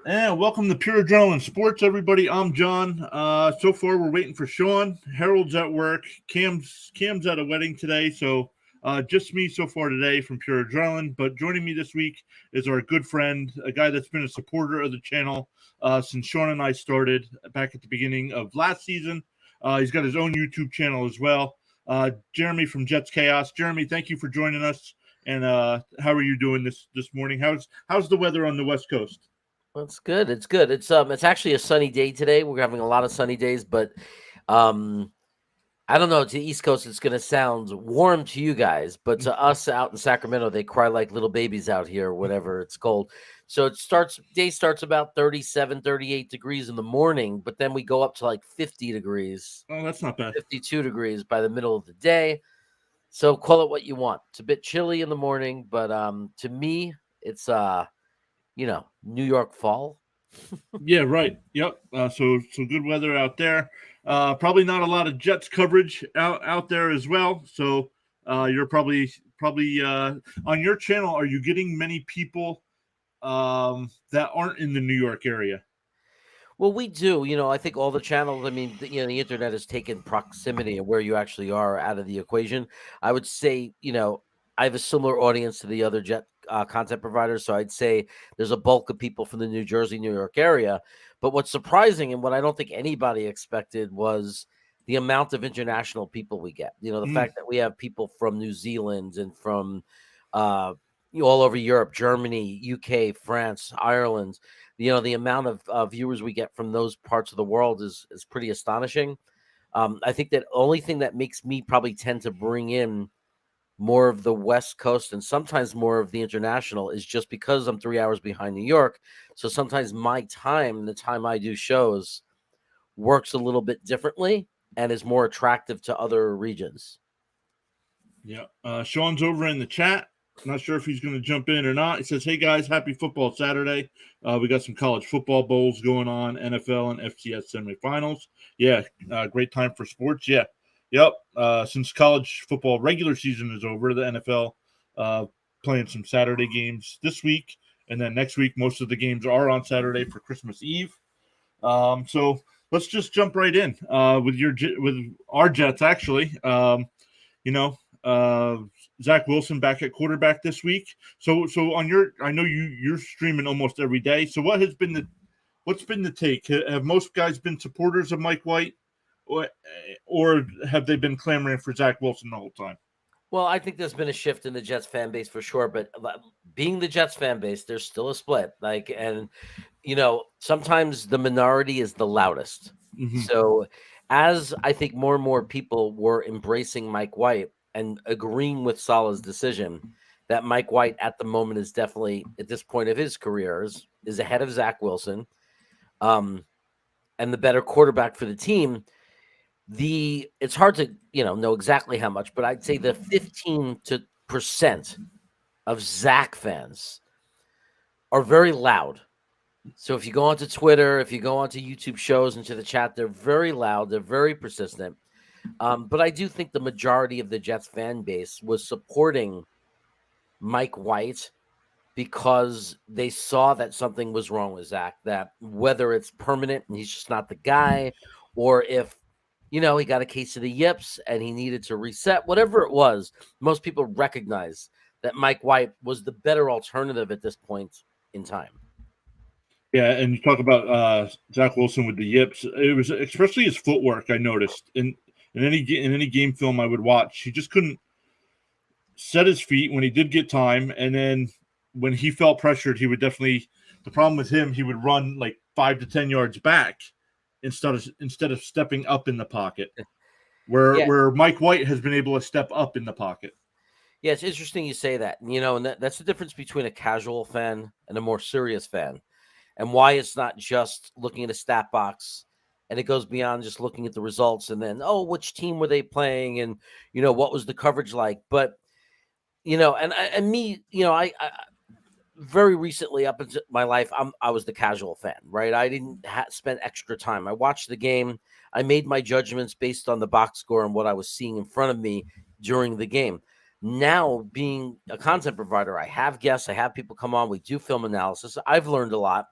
And welcome to Pure Adrenaline Sports, everybody. I'm John. So far, we're waiting for Sean. Harold's at work. Cam's at a wedding today, so just me so far today from Pure Adrenaline. But joining me this week is our good friend, a guy that's been a supporter of the channel since Sean and I started back at the beginning of last season. He's got his own YouTube channel as well. Jeremy from Jets Chaos. Jeremy, thank you for joining us. And how are you doing this morning? How's the weather on the West Coast? Well, it's good. It's good. It's actually a sunny day today. We're having a lot of sunny days, but um I don't know, to the East Coast it's gonna sound warm to you guys, but to us out in Sacramento, they cry like little babies out here whenever it's cold. So day starts about 37, 38 degrees in the morning, but then we go up to like 50 degrees, Oh, that's not bad. 52 degrees by the middle of the day. So call it what you want. It's a bit chilly in the morning, but to me, it's New York fall. Yeah, right. Yep. So good weather out there. Probably not a lot of Jets coverage out there as well. So you're probably on your channel. Are you getting many people that aren't in the New York area? Well, we do. I think all the channels. I mean, the internet has taken proximity and where you actually are out of the equation. I would say, I have a similar audience to the other jet content providers. So I'd say there's a bulk of people from the New Jersey, New York area. But what's surprising and what I don't think anybody expected was the amount of international people we get. The Mm, fact that we have people from New Zealand and from uh, all over Europe, Germany, UK, France, Ireland. The amount of viewers we get from those parts of the world is pretty astonishing. I think that only thing that makes me probably tend to bring in more of the West Coast and sometimes more of the international is just because I'm 3 hours behind New York. So sometimes my time, the time I do shows, works a little bit differently and is more attractive to other regions. yeah. Sean's over in the chat. Not sure if he's going to jump in or not. He says, "Hey guys, happy football Saturday. We got some college football bowls going on, NFL and FCS semifinals. Yeah, great time for sports. Yeah, yep. Since college football regular season is over, the NFL uh, playing some Saturday games this week, and then next week most of the games are on Saturday for Christmas Eve. So let's just jump right in with our Jets. Actually, you know, uh, Zach Wilson back at quarterback this week. So on your, I know you're streaming almost every day. So what's been the take? Have most guys been supporters of Mike White, or have they been clamoring for Zach Wilson the whole time? Well, I think there's been a shift in the Jets fan base for sure, but being the Jets fan base, there's still a split. And sometimes the minority is the loudest. Mm-hmm. So, as I think more and more people were embracing Mike White and agreeing with Salah's decision, that Mike White at the moment is definitely at this point of his career is ahead of Zach Wilson, um, and the better quarterback for the team. It's hard to know exactly how much, but I'd say the 15% of Zach fans are very loud. So if you go onto Twitter, if you go onto YouTube shows into the chat, they're very loud, they're very persistent. But I do think the majority of the Jets fan base was supporting Mike White because they saw that something was wrong with Zach, that whether it's permanent and he's just not the guy, or if he got a case of the yips and he needed to reset, whatever it was, most people recognize that Mike White was the better alternative at this point in time. Yeah, and you talk about Zach Wilson with the yips. It was especially his footwork. I noticed in any game film I would watch, he just couldn't set his feet when he did get time, and then when he felt pressured, he would definitely. The problem with him, he would run like 5 to 10 yards back instead of stepping up in the pocket. Where Yeah, where Mike White has been able to step up in the pocket. yeah, it's interesting you say that. And that's the difference between a casual fan and a more serious fan, and why it's not just looking at a stat box and it goes beyond just looking at the results and then, oh, which team were they playing, and what was the coverage like. But and me, I very recently up into my life, I was the casual fan, right? I didn't spend extra time. I watched the game. I made my judgments based on the box score and what I was seeing in front of me during the game. Now, being a content provider, I have guests, I have people come on, we do film analysis. I've learned a lot.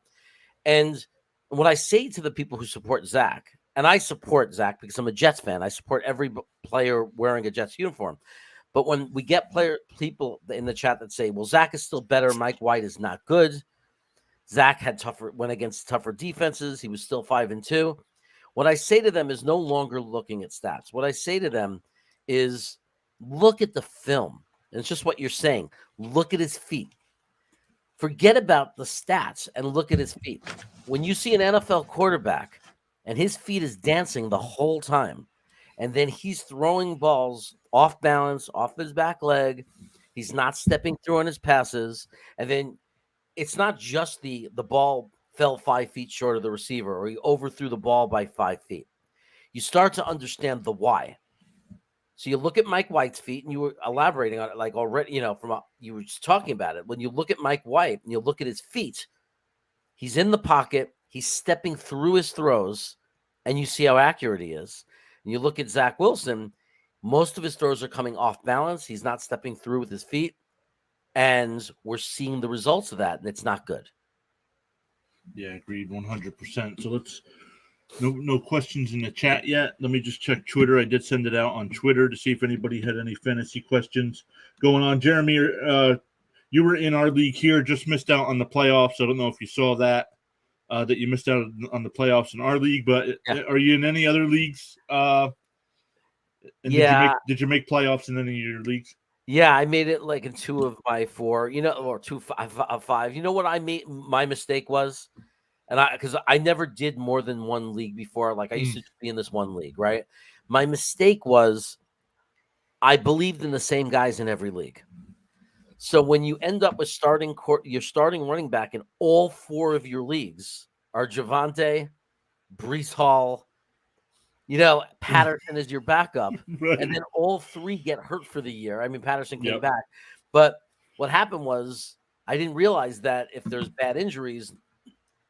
And what I say to the people who support Zach, and I support Zach because I'm a Jets fan. I support every player wearing a Jets uniform. But when we get people in the chat that say, well, Zach is still better, Mike White is not good. Zach went against tougher defenses. He was still 5-2. What I say to them is no longer looking at stats. What I say to them is look at the film. And it's just what you're saying. Look at his feet. Forget about the stats and look at his feet. When you see an NFL quarterback and his feet is dancing the whole time, and then he's throwing balls off balance, off his back leg, he's not stepping through on his passes, and then it's not just the ball fell 5 feet short of the receiver or he overthrew the ball by 5 feet. You start to understand the why. So you look at Mike White's feet, and you were elaborating on it like already, you were just talking about it. When you look at Mike White and you look at his feet, he's in the pocket, he's stepping through his throws, and you see how accurate he is. And you look at Zach Wilson, most of his throws are coming off balance. He's not stepping through with his feet, and we're seeing the results of that, and it's not good. Yeah, agreed 100%. So no questions in the chat yet. Let me just check Twitter. I did send it out on Twitter to see if anybody had any fantasy questions going on. Jeremy, you were in our league here, just missed out on the playoffs. I don't know if you saw that you missed out on the playoffs in our league, but are you in any other leagues? And did you make playoffs in any of your leagues? Yeah, I made it like in 2 of my 4, or 2 of 5. You know what my mistake was? And because I never did more than one league before. Like I used to just be in this one league, right? My mistake was I believed in the same guys in every league. So when you end up with your starting running back in all 4 of your leagues are Javonte, Brees Hall, Patterson is your backup, right. And then all 3 get hurt for the year. I mean, Patterson came back, but what happened was I didn't realize that if there's bad injuries,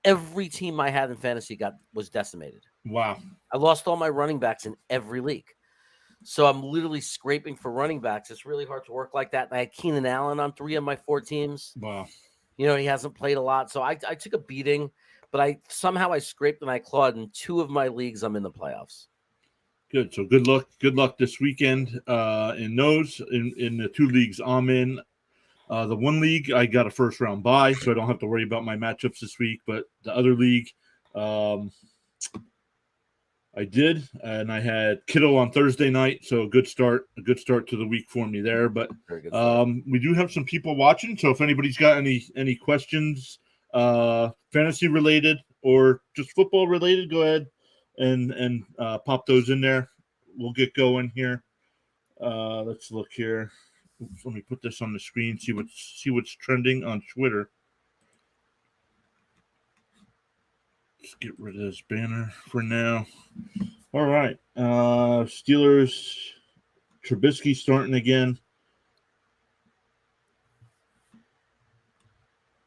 every team I had in fantasy was decimated. Wow. I lost all my running backs in every league. So I'm literally scraping for running backs. It's really hard to work like that. And I had Keenan Allen on 3 of my 4 teams. Wow. He hasn't played a lot. So I took a beating, but I scraped and I clawed in 2 of my leagues. I'm in the playoffs. Good. So good luck. Good luck this weekend in those, in the 2 leagues I'm in. The one league, I got a first round bye, so I don't have to worry about my matchups this week. But the other league, I did, and I had Kittle on Thursday night, so a good start to the week for me there. But we do have some people watching, so if anybody's got any questions, fantasy related or just football related, go ahead and pop those in there. We'll get going here. Let's look here. Oops, let me put this on the screen. See what's trending on Twitter. Let's get rid of this banner for now. All right. Steelers, Trubisky starting again.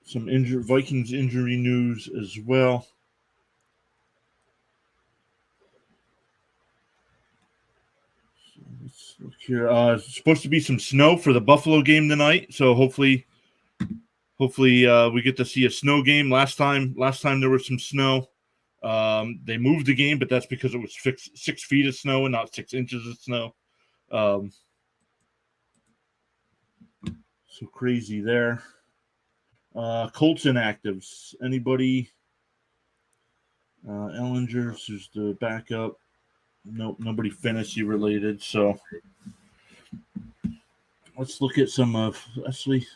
Some Vikings injury news as well. So let's look here. It's supposed to be some snow for the Buffalo game tonight, so hopefully we get to see a snow game. Last time there was some snow. They moved the game, but that's because it was 6 feet of snow and not 6 inches of snow. So crazy there. Colts inactives. Anybody? Ellinger's who's the backup. Nope, nobody fantasy related. So let's look at some of. Actually,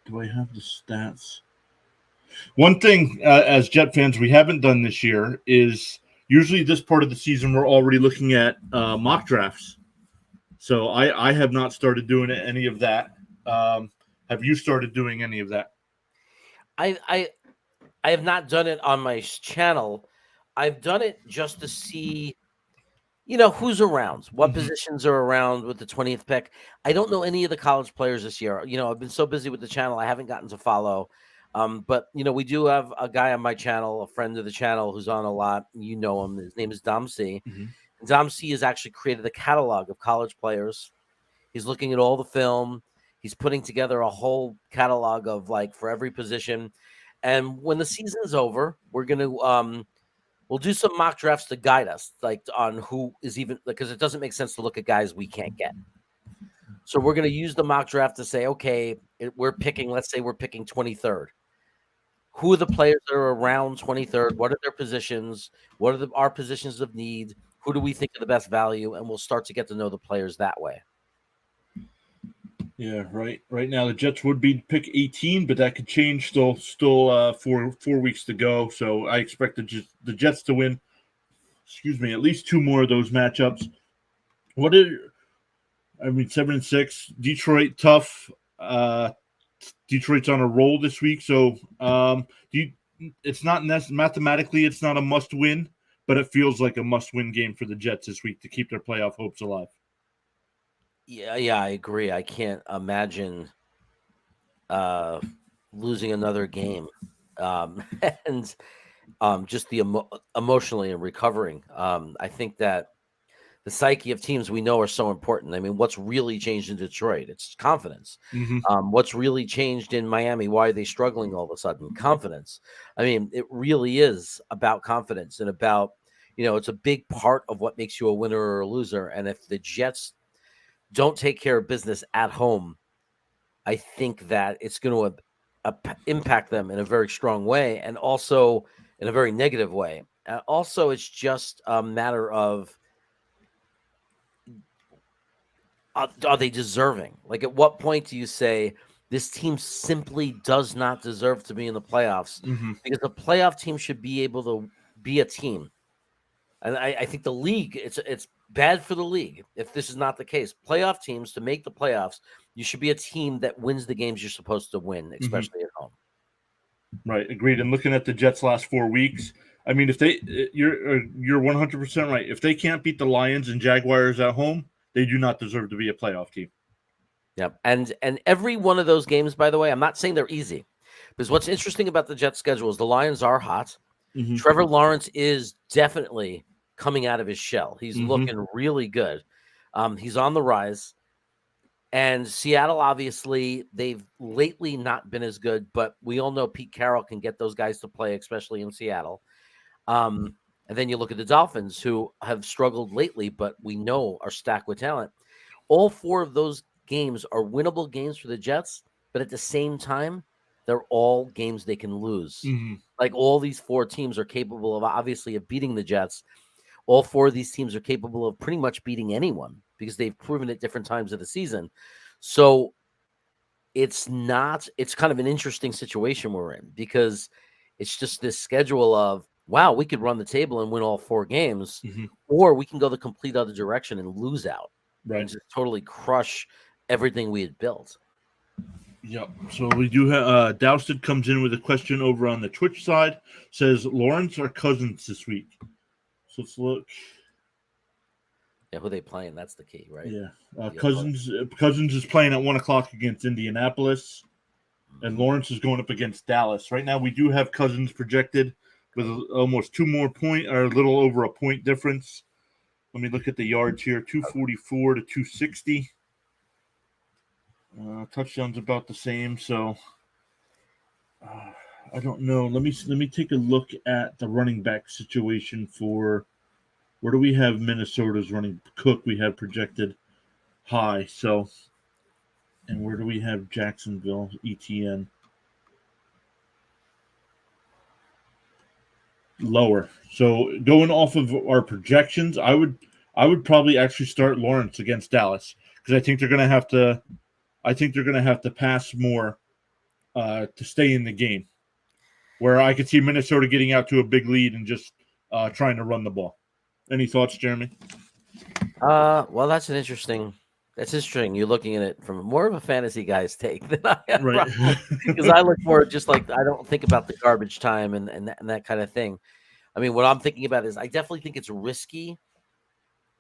do I have the stats? One thing, as Jet fans, we haven't done this year is usually this part of the season we're already looking at mock drafts. So I have not started doing any of that. Have you started doing any of that? I have not done it on my channel. I've done it just to see, who's around, what positions are around with the 20th pick. I don't know any of the college players this year. I've been so busy with the channel, I haven't gotten to follow. But we do have a guy on my channel, a friend of the channel who's on a lot. You know him. His name is Dom C. Dom C has actually created a catalog of college players. He's looking at all the film. He's putting together a whole catalog of for every position. And when the season is over, we're going to we'll do some mock drafts to guide us, like on who is even, because it doesn't make sense to look at guys we can't get. So we're going to use the mock draft to say, okay, we're picking, let's say we're picking 23rd. Who are the players that are around 23rd? What are their positions? What are our positions of need? Who do we think are the best value? And we'll start to get to know the players that way. Yeah, right. Right now the Jets would be pick 18, but that could change. Still, 4 weeks to go. So I expect the Jets to win. Excuse me, at least 2 more of those matchups. 7-6. Detroit tough. Detroit's on a roll this week, so it's not mathematically it's not a must win, but it feels like a must win game for the Jets this week to keep their playoff hopes alive. Yeah, I agree. I can't imagine losing another game, and just the emotionally and recovering. I think that the psyche of teams we know are so important. I mean, what's really changed in Detroit? It's confidence. Mm-hmm. What's really changed in Miami? Why are they struggling all of a sudden? Confidence. I mean, it really is about confidence and about, it's a big part of what makes you a winner or a loser. And if the Jets don't take care of business at home, I think that it's going to impact them in a very strong way and also in a very negative way. Also, it's just a matter of, are they deserving? Like, at what point do you say this team simply does not deserve to be in the playoffs? Mm-hmm. Because the playoff team should be able to be a team. And I think the league, it's bad for the league if this is not the case. Playoff teams, to make the playoffs, you should be a team that wins the games you're supposed to win, especially at home. Right, agreed. And looking at the Jets' last 4 weeks, I mean, if you're 100% right. If they can't beat the Lions and Jaguars at home, they do not deserve to be a playoff team. Yep. And every one of those games, by the way, I'm not saying they're easy, because what's interesting about the Jets' schedule is the Lions are hot. Mm-hmm. Trevor Lawrence is definitely coming out of his shell. He's looking really good. He's on the rise. And Seattle, obviously, they've lately not been as good, but we all know Pete Carroll can get those guys to play, especially in Seattle. And then you look at the Dolphins, who have struggled lately, but we know are stacked with talent. All 4 of those games are winnable games for the Jets, but at the same time, they're all games they can lose. Mm-hmm. Like, all these 4 teams are capable of, obviously, of beating the Jets. All 4 of these teams are capable of pretty much beating anyone because they've proven at different times of the season. So it's kind of an interesting situation we're in, because it's just this schedule of, wow, we could run the table and win all 4 games, or we can go the complete other direction and lose out. Right. And just totally crush everything we had built. Yep. So we do have Dousted comes in with a question over on the Twitch side. Says Lawrence or Cousins this week. So let's look. Yeah, who they playing? That's the key, right? Yeah. Cousins is playing at 1:00 against Indianapolis, and Lawrence is going up against Dallas. Right now, we do have Cousins projected with almost 2 more point, or a little over a point difference. Let me look at the yards here: 244 to 260. Touchdowns about the same. So I don't know. Let me take a look at the running back situation for. Where do we have Minnesota's running Cook? We have projected high. So, and where do we have Jacksonville ETN? Lower. So going off of our projections, I would probably actually start Lawrence against Dallas, because I think they're going to have to. I think they're going to have to pass more to stay in the game. Where I could see Minnesota getting out to a big lead and just trying to run the ball. Any thoughts, Jeremy? Well, that's interesting. You're looking at it from more of a fantasy guy's take than I am, Right? Because I look more just like, I don't think about the garbage time and that kind of thing. I mean, what I'm thinking about is, I definitely think it's risky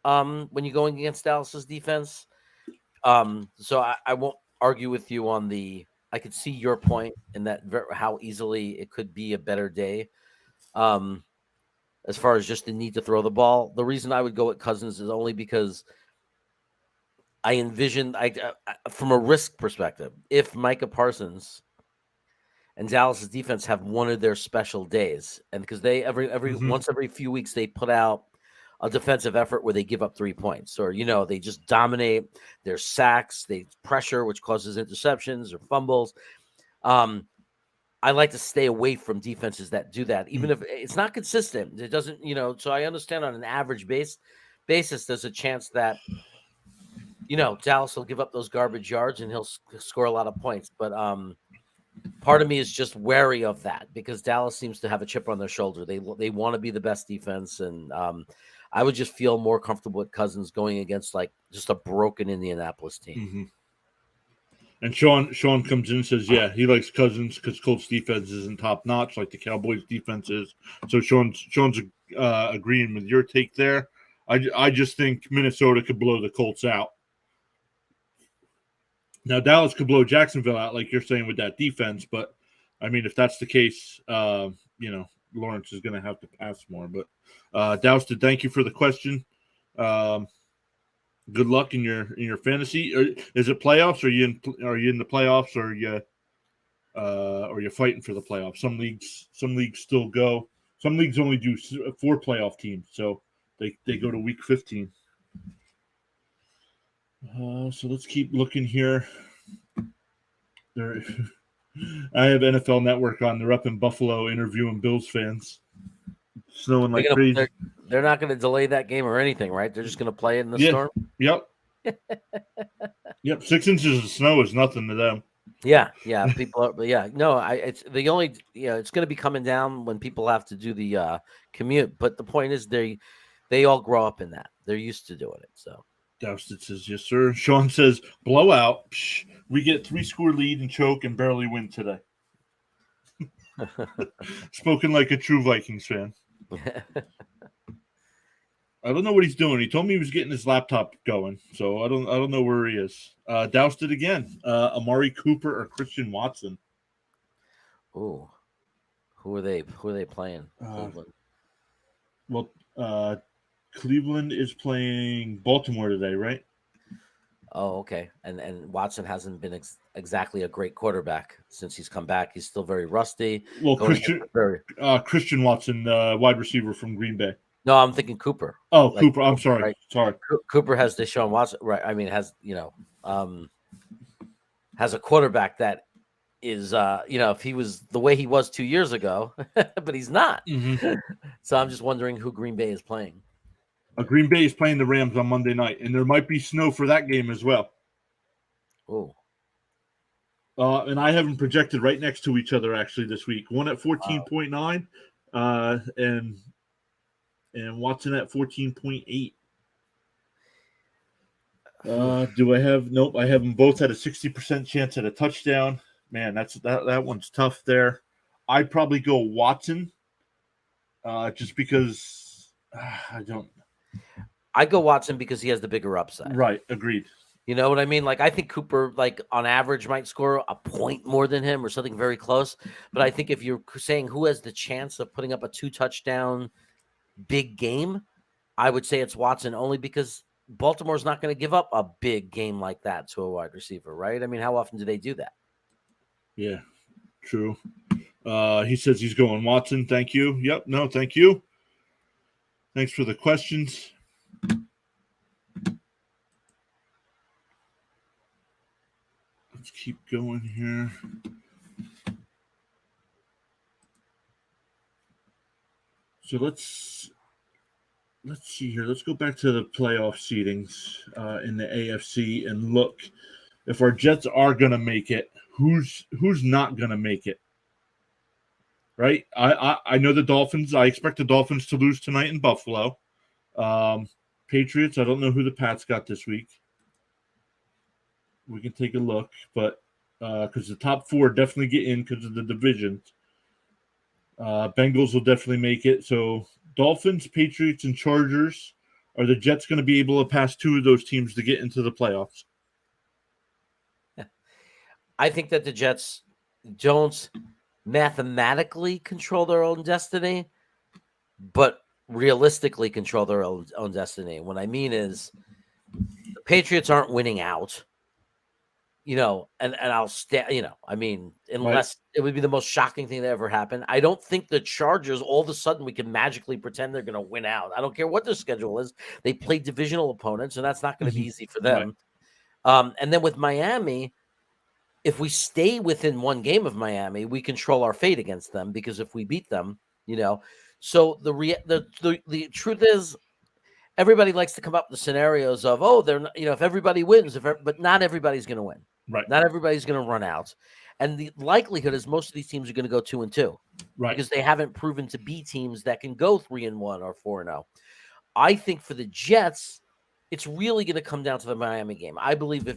when you're going against Dallas's defense. So I won't argue with you on I could see your point in that, how easily it could be a better day. As far as just the need to throw the ball, the reason I would go at Cousins is only because I envision, from a risk perspective, if Micah Parsons and Dallas's defense have one of their special days, and because they once every few weeks they put out a defensive effort where they give up 3 points, or they just dominate. Their sacks, they pressure, which causes interceptions or fumbles. I like to stay away from defenses that do that, even if it's not consistent. It doesn't, So I understand on an average basis, there's a chance that Dallas will give up those garbage yards and he'll score a lot of points. But part of me is just wary of that because Dallas seems to have a chip on their shoulder. They want to be the best defense, and I would just feel more comfortable with Cousins going against like just a broken Indianapolis team. Mm-hmm. And Sean comes in and says, yeah, he likes Cousins because Colts defense isn't top notch like the Cowboys defense is. So Sean's agreeing with your take there. I just think Minnesota could blow the Colts out. Now Dallas could blow Jacksonville out, like you're saying with that defense. But I mean, if that's the case, Lawrence is going to have to pass more. But Dousted, thank you for the question. Good luck in your fantasy. Is it playoffs? Are you in the playoffs? Or are you fighting for the playoffs? Some leagues still go. Some leagues only do 4 playoff teams, so they go to week 15. So let's keep looking here. I have NFL Network on. They're up in Buffalo interviewing Bills fans. Snowing like crazy. They're not going to delay that game or anything, right? They're just going to play it in the storm. Yep. Yep. 6 inches of snow is nothing to them. Yeah. People are. Yeah. No. It's the only. It's going to be coming down when people have to do the commute. But the point is, they all grow up in that. They're used to doing it. So. Dousted says, yes, sir. Sean says, blowout. Psh, we get 3-score lead and choke and barely win today. Spoken like a true Vikings fan. I don't know what he's doing. He told me he was getting his laptop going, so I don't know where he is. Dousted again. Amari Cooper or Christian Watson. Ooh, who are they playing? Cleveland is playing Baltimore today, right? Oh, okay. And Watson hasn't been exactly a great quarterback since he's come back. He's still very rusty. Well, Christian Watson, wide receiver from Green Bay. No, I'm thinking Cooper. Oh, like, Cooper. I'm sorry. Right? Sorry. Cooper has Deshaun Watson, right? I mean, has a quarterback that is, if he was the way he was 2 years ago, but he's not. Mm-hmm. So I'm just wondering who Green Bay is playing. Green Bay is playing the Rams on Monday night, and there might be snow for that game as well. Oh. And I have them projected right next to each other actually this week. One at 14.9, and Watson at 14.8. Do I have? Nope. I have them both at a 60% chance at a touchdown. Man, that one's tough there. I'd probably go Watson, just because I don't. I go Watson because he has the bigger upside. Right. Agreed. You know what I mean? Like, I think Cooper, like, on average might score a point more than him or something very close. But I think if you're saying who has the chance of putting up a 2-touchdown big game, I would say it's Watson, only because Baltimore's not going to give up a big game like that to a wide receiver, right? I mean, how often do they do that? Yeah, true. He says he's going Watson. Thank you. Yep. No, thank you. Thanks for the questions. Let's keep going here. So let's see here. Let's go back to the playoff seedings in the AFC and look if our Jets are going to make it. Who's not going to make it? Right? I know the Dolphins. I expect the Dolphins to lose tonight in Buffalo. Patriots. I don't know who the Pats got this week. We can take a look, but because the top 4 definitely get in because of the divisions. Bengals will definitely make it. So Dolphins, Patriots, and Chargers. Are the Jets going to be able to pass 2 of those teams to get into the playoffs? I think that the Jets don't mathematically control their own destiny, but realistically control their own destiny. What I mean is the Patriots aren't winning out. and I'll stand, I mean, Right. unless it would be the most shocking thing that ever happened. I don't think the Chargers, all of a sudden, we can magically pretend they're going to win out. I don't care what their schedule is. They play divisional opponents, and that's not going to be easy for them. Right. And then with Miami, if we stay within one game of Miami, we control our fate against them, because if we beat them, so the truth is, everybody likes to come up with the scenarios of, they're not, if everybody wins, but not everybody's going to win. Right. Not everybody's going to run out. And the likelihood is most of these teams are going to go 2-2. Right. Because they haven't proven to be teams that can go 3-1 or 4-0. I think for the Jets, it's really going to come down to the Miami game. I believe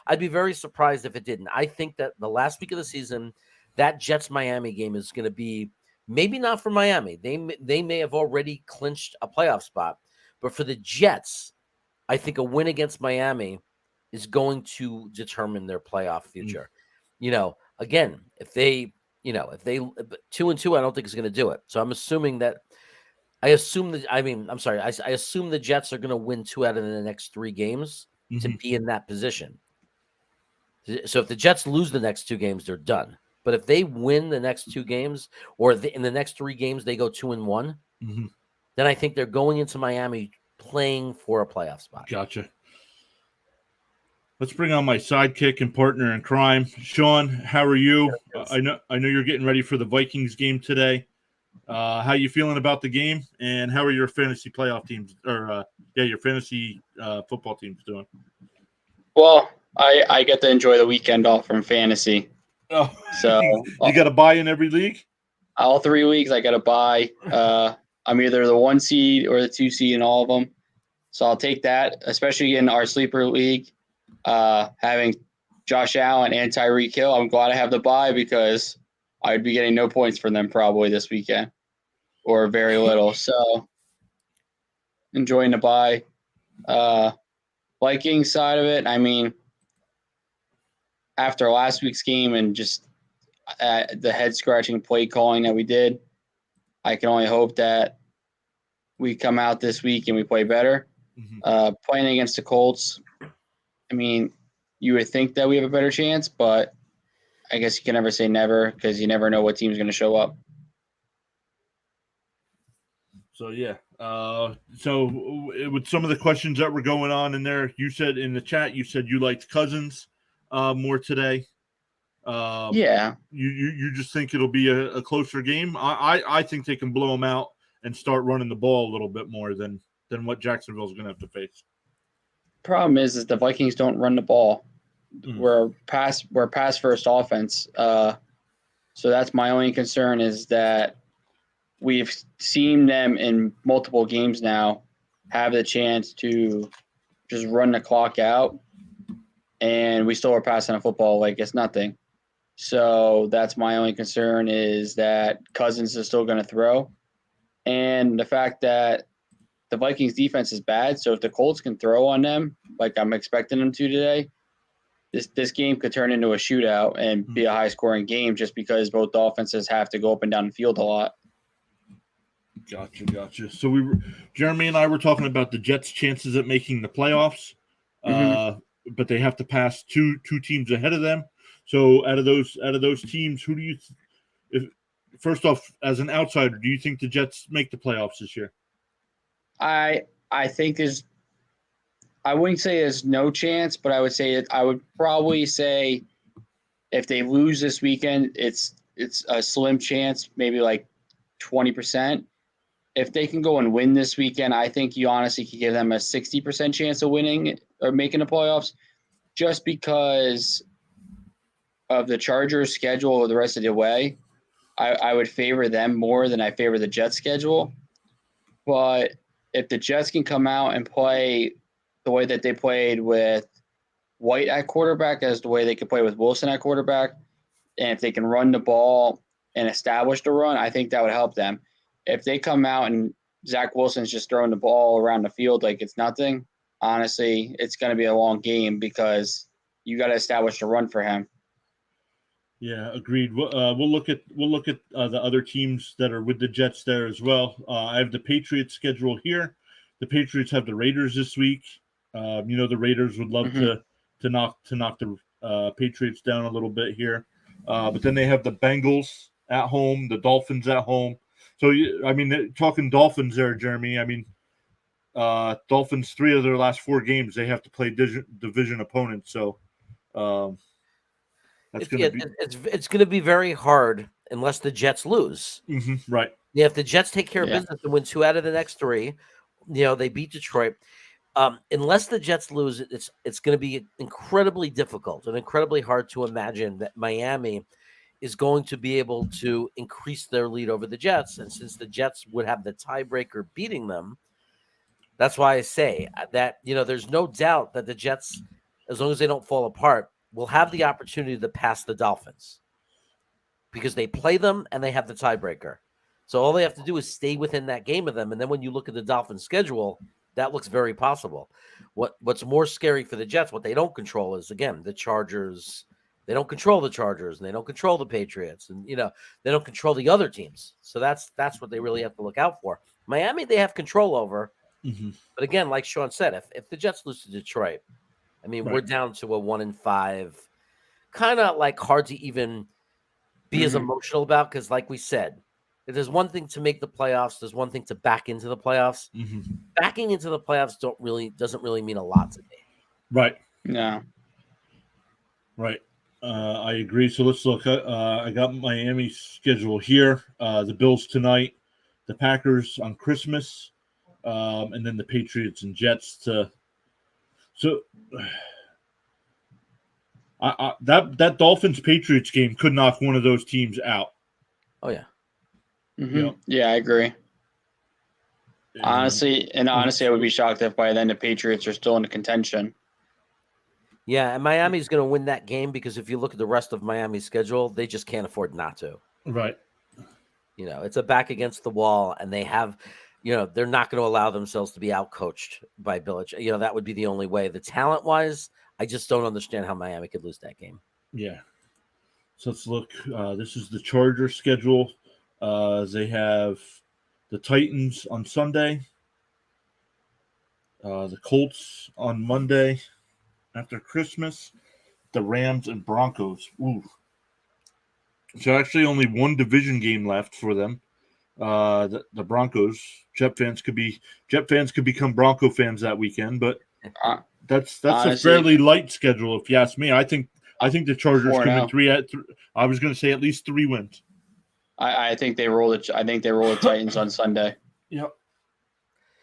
I'd be very surprised if it didn't. I think that the last week of the season, that Jets Miami game is going to be maybe not for Miami. They may have already clinched a playoff spot, but for the Jets, I think a win against Miami is going to determine their playoff future. Again, if they 2-2, I don't think is going to do it. So I'm assuming that. I assume the Jets are going to win 2 out of the next 3 games to be in that position. So if the Jets lose the next 2 games, they're done. But if they win the next 2 games, or in the next 3 games they go 2-1, then I think they're going into Miami playing for a playoff spot. Gotcha. Let's bring on my sidekick and partner in crime, Sean. How are you? I know you're getting ready for the Vikings game today. How you feeling about the game, and how are your fantasy playoff teams, or your fantasy football teams doing? Well, I get to enjoy the weekend off from fantasy. Oh, so you got to buy in every league? All 3 weeks, I got to buy. I'm either the 1 seed or the 2 seed in all of them. So I'll take that, especially in our sleeper league. Having Josh Allen and Tyreek Hill, I'm glad I have the bye, because I'd be getting no points from them probably this weekend, or very little. So enjoying the bye. Vikings side of it, I mean, after last week's game and just the head-scratching play calling that we did, I can only hope that we come out this week and we play better. Playing against the Colts, I mean, you would think that we have a better chance, but I guess you can never say never, because you never know what team's going to show up. So, yeah. So with some of the questions that were going on in there, you said in the chat, you said you liked Cousins more today. Yeah. You just think it'll be a closer game? I think they can blow them out and start running the ball a little bit more than what Jacksonville's going to have to face. Problem is the Vikings don't run the ball. We're pass first offense. So that's my only concern, is that we've seen them in multiple games now have the chance to just run the clock out, and we still are passing a football like it's nothing. So that's my only concern, is that Cousins is still going to throw, and the fact that the Vikings defense is bad. So if the Colts can throw on them like I'm expecting them to today, this game could turn into a shootout and be a high-scoring game, just because both offenses have to go up and down the field a lot. Gotcha. So Jeremy and I were talking about the Jets' chances at making the playoffs, but they have to pass two teams ahead of them. So out of those teams, who do you? First off, as an outsider, do you think the Jets make the playoffs this year? I think I wouldn't say there's no chance, but I would probably say if they lose this weekend, it's a slim chance, maybe like 20%. If they can go and win this weekend, I think you honestly could give them a 60% chance of winning or making the playoffs, just because of the Chargers' schedule the rest of the way. I would favor them more than I favor the Jets' schedule. But if the Jets can come out and play the way that they played with White at quarterback, as the way they could play with Wilson at quarterback, and if they can run the ball and establish the run, I think that would help them. If they come out and Zach Wilson's just throwing the ball around the field like it's nothing, honestly, it's going to be a long game, because you got to establish the run for him. Yeah, agreed. We'll look at the other teams that are with the Jets there as well. I have the Patriots schedule here. The Patriots have the Raiders this week. The Raiders would love to knock Patriots down a little bit here. But then they have the Bengals at home, the Dolphins at home. So, I mean, talking Dolphins there, Jeremy, I mean, Dolphins, 3 of their last 4 games, they have to play division opponents. So that's going to be it's going to be very hard unless the Jets lose. right. Yeah, if the Jets take care of business and win 2 out of the next 3, they beat Detroit. Unless the Jets lose, it's going to be incredibly difficult and incredibly hard to imagine that Miami is going to be able to increase their lead over the Jets. And since the Jets would have the tiebreaker beating them, that's why I say that, there's no doubt that the Jets, as long as they don't fall apart, will have the opportunity to pass the Dolphins because they play them and they have the tiebreaker. So all they have to do is stay within that game of them. And then when you look at the Dolphins schedule, that looks very possible. What's more scary for the Jets, what they don't control is, again, the Chargers. They don't control the Chargers and they don't control the Patriots and, they don't control the other teams. So that's what they really have to look out for. Miami, they have control over. But again, like Sean said, if the Jets lose to Detroit, I mean, we're down to a 1-5, kind of like hard to even be as emotional about. Cause like we said, if there's one thing to make the playoffs, there's one thing to back into the playoffs. Backing into the playoffs doesn't really mean a lot to me. Right. No. Right. I agree. So let's look. I got Miami's schedule here. The Bills tonight, the Packers on Christmas, and then the Patriots and Jets. That Dolphins Patriots game could knock one of those teams out. Oh yeah. Yeah, I agree. Honestly, I would be shocked if by then the Patriots are still in the contention. Yeah, and Miami's going to win that game because if you look at the rest of Miami's schedule, they just can't afford not to. Right. It's a back against the wall, and they have, they're not going to allow themselves to be outcoached by Belichick. That would be the only way. The talent-wise, I just don't understand how Miami could lose that game. Yeah. So let's look. This is the Chargers schedule. They have the Titans on Sunday, the Colts on Monday after Christmas, the Rams and Broncos. Ooh. So actually only one division game left for them. The Broncos. Jet fans could become Bronco fans that weekend, but that's honestly, a fairly light schedule if you ask me. I think the Chargers come in 3 I was going to say at least 3 wins. I think they roll the Titans on Sunday. Yep.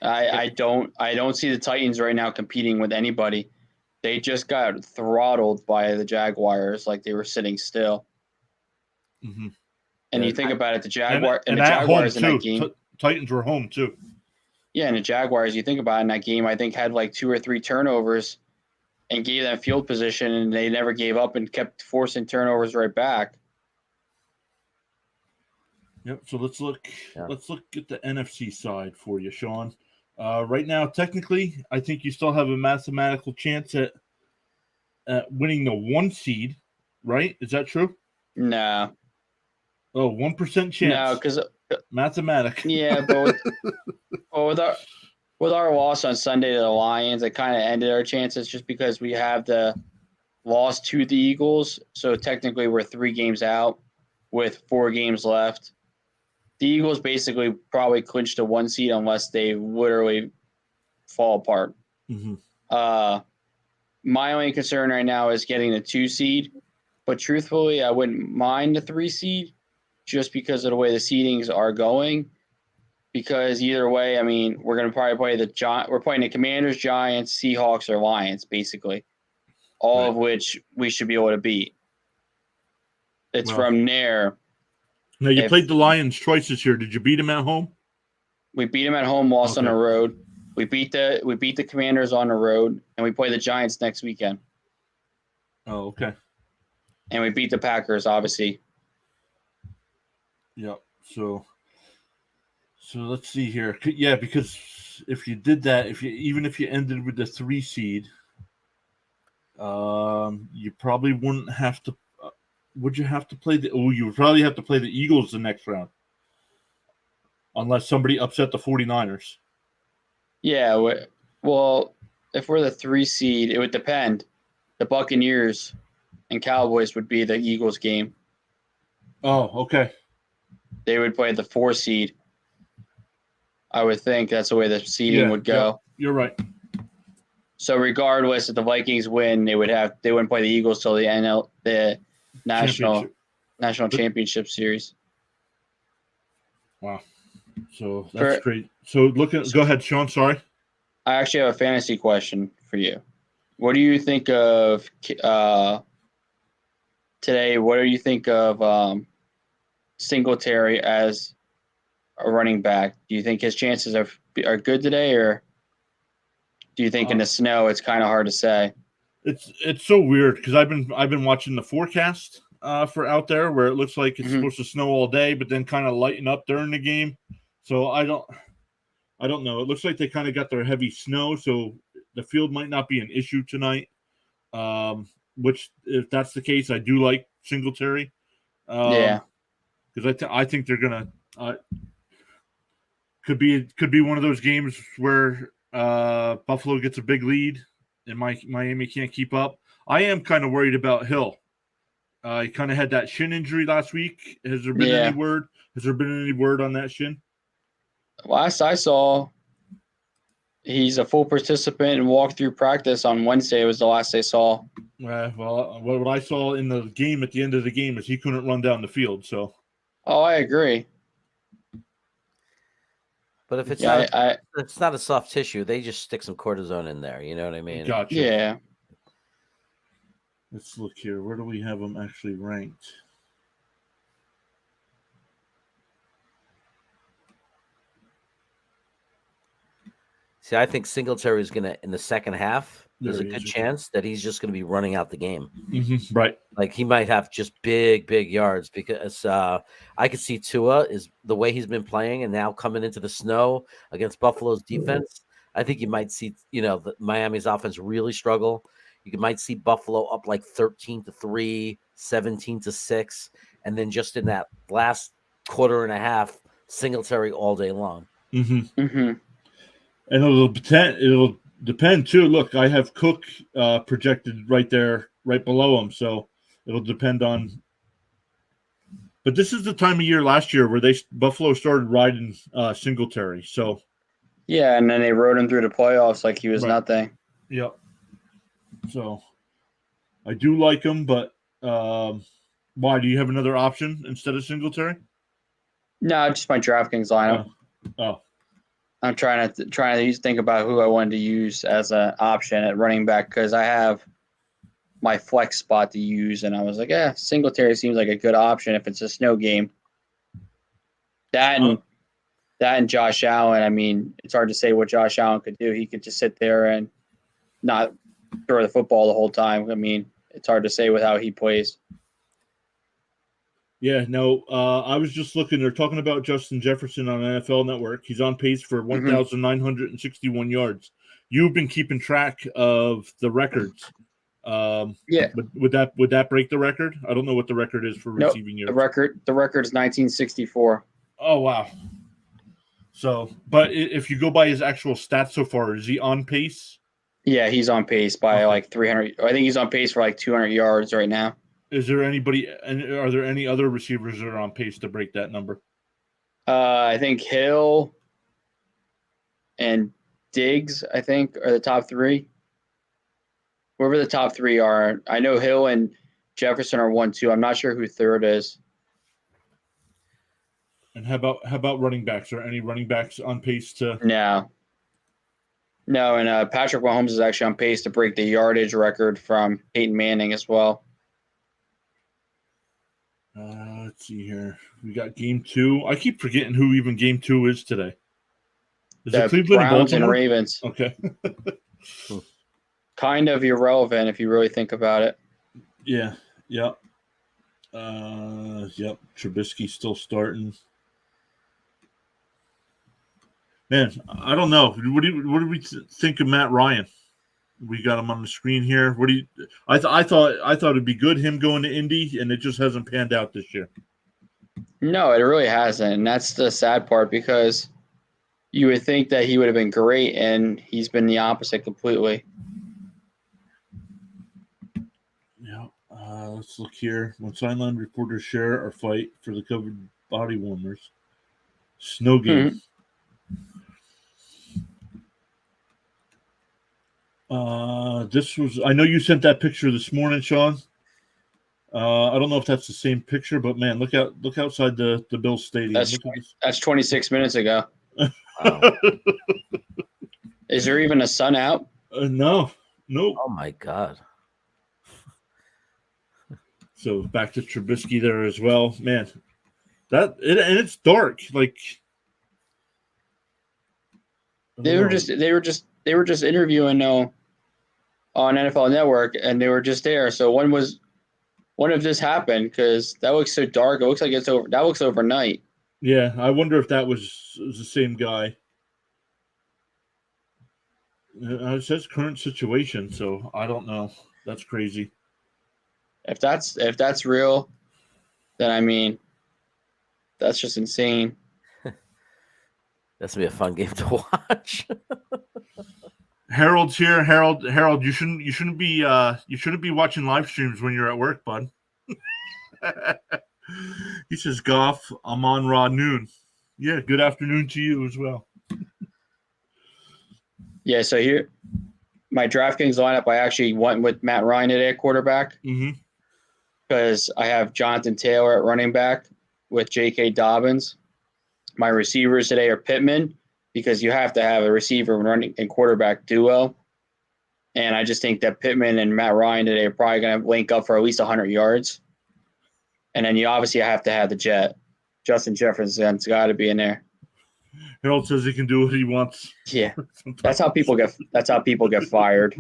I don't see the Titans right now competing with anybody. They just got throttled by the Jaguars like they were sitting still. And you think about it, the Jaguars in that game. Titans were home too. Yeah, and the Jaguars, you think about it, in that game, I think had like 2 or 3 turnovers and gave them field position, and they never gave up and kept forcing turnovers right back. Yep. So let's look at the NFC side for you, Sean. Right now, technically, I think you still have a mathematical chance at winning the 1 seed, right? Is that true? No. Oh, 1% chance. No, because mathematic. Yeah, but with our loss on Sunday to the Lions, it kind of ended our chances just because we have the loss to the Eagles. So technically, we're 3 games out with 4 games left. The Eagles basically probably clinched a 1 seed unless they literally fall apart. My only concern right now is getting the 2 seed, but truthfully, I wouldn't mind the 3 seed just because of the way the seedings are going. Because either way, I mean, we're going to probably play we're playing the Commanders, Giants, Seahawks, or Lions, basically, all of which we should be able to beat. It's from there. Now, you played the Lions twice this year. Did you beat them at home? We beat them at home, lost on the road. We beat the Commanders on the road, and we play the Giants next weekend. Oh, okay. And we beat the Packers, obviously. Yep. So let's see here. Yeah, because if you did that, even if you ended with the 3 seed, you probably wouldn't have to. Would you have to play you would probably have to play the Eagles the next round, unless somebody upset the 49ers. Yeah. Well, if we're the 3 seed, it would depend. The Buccaneers and Cowboys would be the Eagles game. Oh, okay. They would play the 4 seed. I would think that's the way the seeding would go. Yeah, you're right. So regardless, if the Vikings win, they wouldn't play the Eagles till the national championship series. Wow. So that's great. So go ahead, Sean. Sorry. I actually have a fantasy question for you. What do you think of today? What do you think of Singletary as a running back? Do you think his chances are good today, or do you think in the snow it's kind of hard to say? It's so weird because I've been watching the forecast for out there where it looks like it's supposed to snow all day, but then kind of lighten up during the game. So I don't know. It looks like they kind of got their heavy snow, so the field might not be an issue tonight. Which, if that's the case, I do like Singletary. Yeah, because I think they're gonna could be one of those games where Buffalo gets a big lead and Miami can't keep up. I am kind of worried about Hill. He kind of had that shin injury last week. Has there been any word? Has there been any word on that shin? Last I saw, he's a full participant and walked through practice on Wednesday. Was the last I saw. Well, what I saw in the game at the end of the game is he couldn't run down the field. So. Oh, I agree. But if it's not a soft tissue, they just stick some cortisone in there. You know what I mean? Gotcha. Yeah. Let's look here. Where do we have them actually ranked? See, I think Singletary is going to, in the second half, there's a good chance that he's just going to be running out the game. Mm-hmm. Right. Like he might have just big yards because I could see Tua is the way he's been playing and now coming into the snow against Buffalo's defense. I think you might see, the Miami's offense really struggle. You might see Buffalo up like 13-3, 17-6, and then just in that last quarter and a half, Singletary all day long. Mm-hmm. Mm-hmm. And it'll depend too. Look, I have Cook projected right there, right below him. So it'll depend on. But this is the time of year last year where Buffalo started riding Singletary. So. Yeah, and then they rode him through the playoffs like he was nothing. Yep. So, I do like him, but why? Do you have another option instead of Singletary? No, just my DraftKings lineup. Oh. I'm trying to think about who I wanted to use as an option at running back because I have my flex spot to use, and I was like, Singletary seems like a good option if it's a snow game. That and Josh Allen. I mean, it's hard to say what Josh Allen could do. He could just sit there and not throw the football the whole time. I mean, it's hard to say with how he plays. Yeah, no, I was just looking. They're talking about Justin Jefferson on NFL Network. He's on pace for 1,961 yards. You've been keeping track of the records. Yeah. Would that break the record? I don't know what the record is for receiving yards. The record is 1964. Oh, wow. So, but if you go by his actual stats so far, is he on pace? Yeah, he's on pace by like 300. I think he's on pace for like 200 yards right now. Is there anybody, and are there any other receivers that are on pace to break that number? I think Hill and Diggs, I think, are the top three. Whoever the top three are. I know Hill and Jefferson are 1-2. I'm not sure who third is. And how about running backs? Are any running backs on pace to? No, and Patrick Mahomes is actually on pace to break the yardage record from Peyton Manning as well. Let's see here. We got game 2. I keep forgetting who even game 2 is today. Is it Cleveland Browns and Baltimore? Ravens. Okay. Kind of irrelevant if you really think about it. Yeah. Yep. Yep. Trubisky's still starting. Man, I don't know. What do we think of Matt Ryan? We got him on the screen here. What do you? I thought it'd be good him going to Indy, and it just hasn't panned out this year. No, it really hasn't, and that's the sad part because you would think that he would have been great, and he's been the opposite completely. Yeah. Let's look here. When sideline reporters share or fight for the covered body warmers. Snow game. Mhm. This was. I know you sent that picture this morning, Sean. I don't know if that's the same picture, but man, look outside the Bills stadium. That's Look at this. that's 26 minutes ago. Wow. Is there even a sun out? No, nope. Oh my God. So back to Trubisky there as well, man. And it's dark. Like I They don't were know. just interviewing on NFL Network, and they were just there. So when if this happened? Because that looks so dark. It looks like it's over. That looks overnight. Yeah, I wonder if that was the same guy. It says current situation, so I don't know. That's crazy. If that's real, then I mean, that's just insane. That's gonna be a fun game to watch. Harold's here. Harold, you shouldn't be watching live streams when you're at work, bud. He says, Goff, I'm on Raw noon. Yeah, good afternoon to you as well. Yeah. So here, my DraftKings lineup, I actually went with Matt Ryan today at quarterback Mm-hmm. because I have Jonathan Taylor at running back with J.K. Dobbins. My receivers today are Pittman because you have to have a receiver running and quarterback duo. And I just think that Pittman and Matt Ryan today are probably going to link up for at least 100 yards. And then you obviously have to have the Jet. Justin Jefferson's got to be in there. Harold says he can do what he wants. Yeah, that's how people get fired.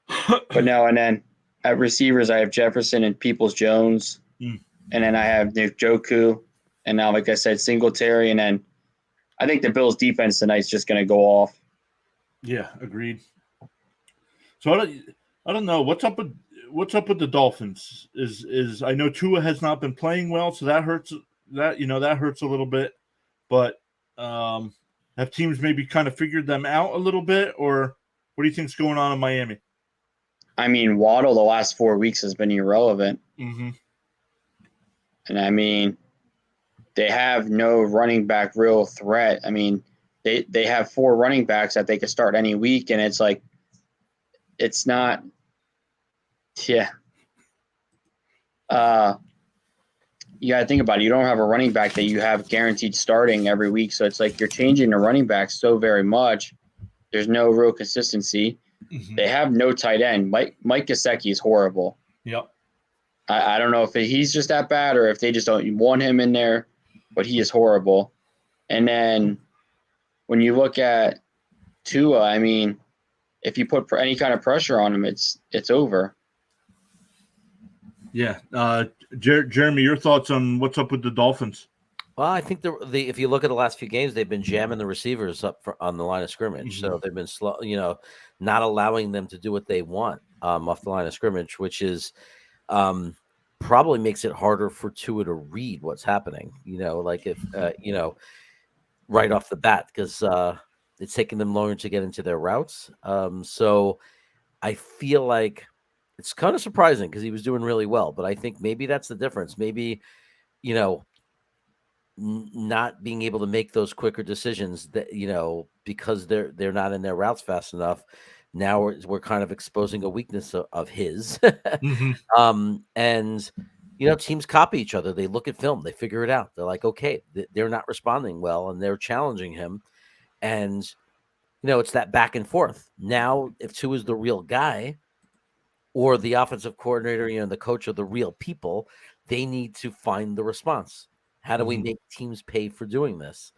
But no, and then at receivers I have Jefferson and Peoples-Jones, and then I have Nick Joku, and now like I said, Singletary, and then I think the Bills' defense tonight is just going to go off. Yeah, agreed. So I don't know what's up with the Dolphins. Is I know Tua has not been playing well, so that hurts. That hurts a little bit. But have teams maybe kind of figured them out a little bit, or what do you think's going on in Miami? I mean, Waddle the last 4 weeks has been irrelevant, Mm-hmm. and I mean, they have no running back real threat. I mean, they have 4 running backs that they could start any week, and it's like, it's not, yeah. You got to think about it. You don't have a running back that you have guaranteed starting every week. So it's like you're changing the running back so very much. There's no real consistency. Mm-hmm. They have no tight end. Mike Gesicki is horrible. Yep. I don't know if he's just that bad or if they just don't want him in there, but he is horrible. And then when you look at Tua, I mean, if you put any kind of pressure on him, it's over. Yeah. Jeremy, your thoughts on what's up with the Dolphins? Well, I think if you look at the last few games, they've been jamming the receivers up on the line of scrimmage. Mm-hmm. So they've been slow, not allowing them to do what they want off the line of scrimmage, which is probably makes it harder for Tua to read what's happening. Like if right off the bat, because it's taking them longer to get into their routes. So I feel like it's kind of surprising because he was doing really well, but I think maybe that's the difference. Maybe, not being able to make those quicker decisions that, because they're not in their routes fast enough. Now we're kind of exposing a weakness of his. Mm-hmm. And teams copy each other. They look at film, they figure it out. They're like, okay, they're not responding well, and they're challenging him. And it's that back and forth. Now, if Tua is the real guy, or the offensive coordinator, the coach are the real people, they need to find the response. How do we make teams pay for doing this?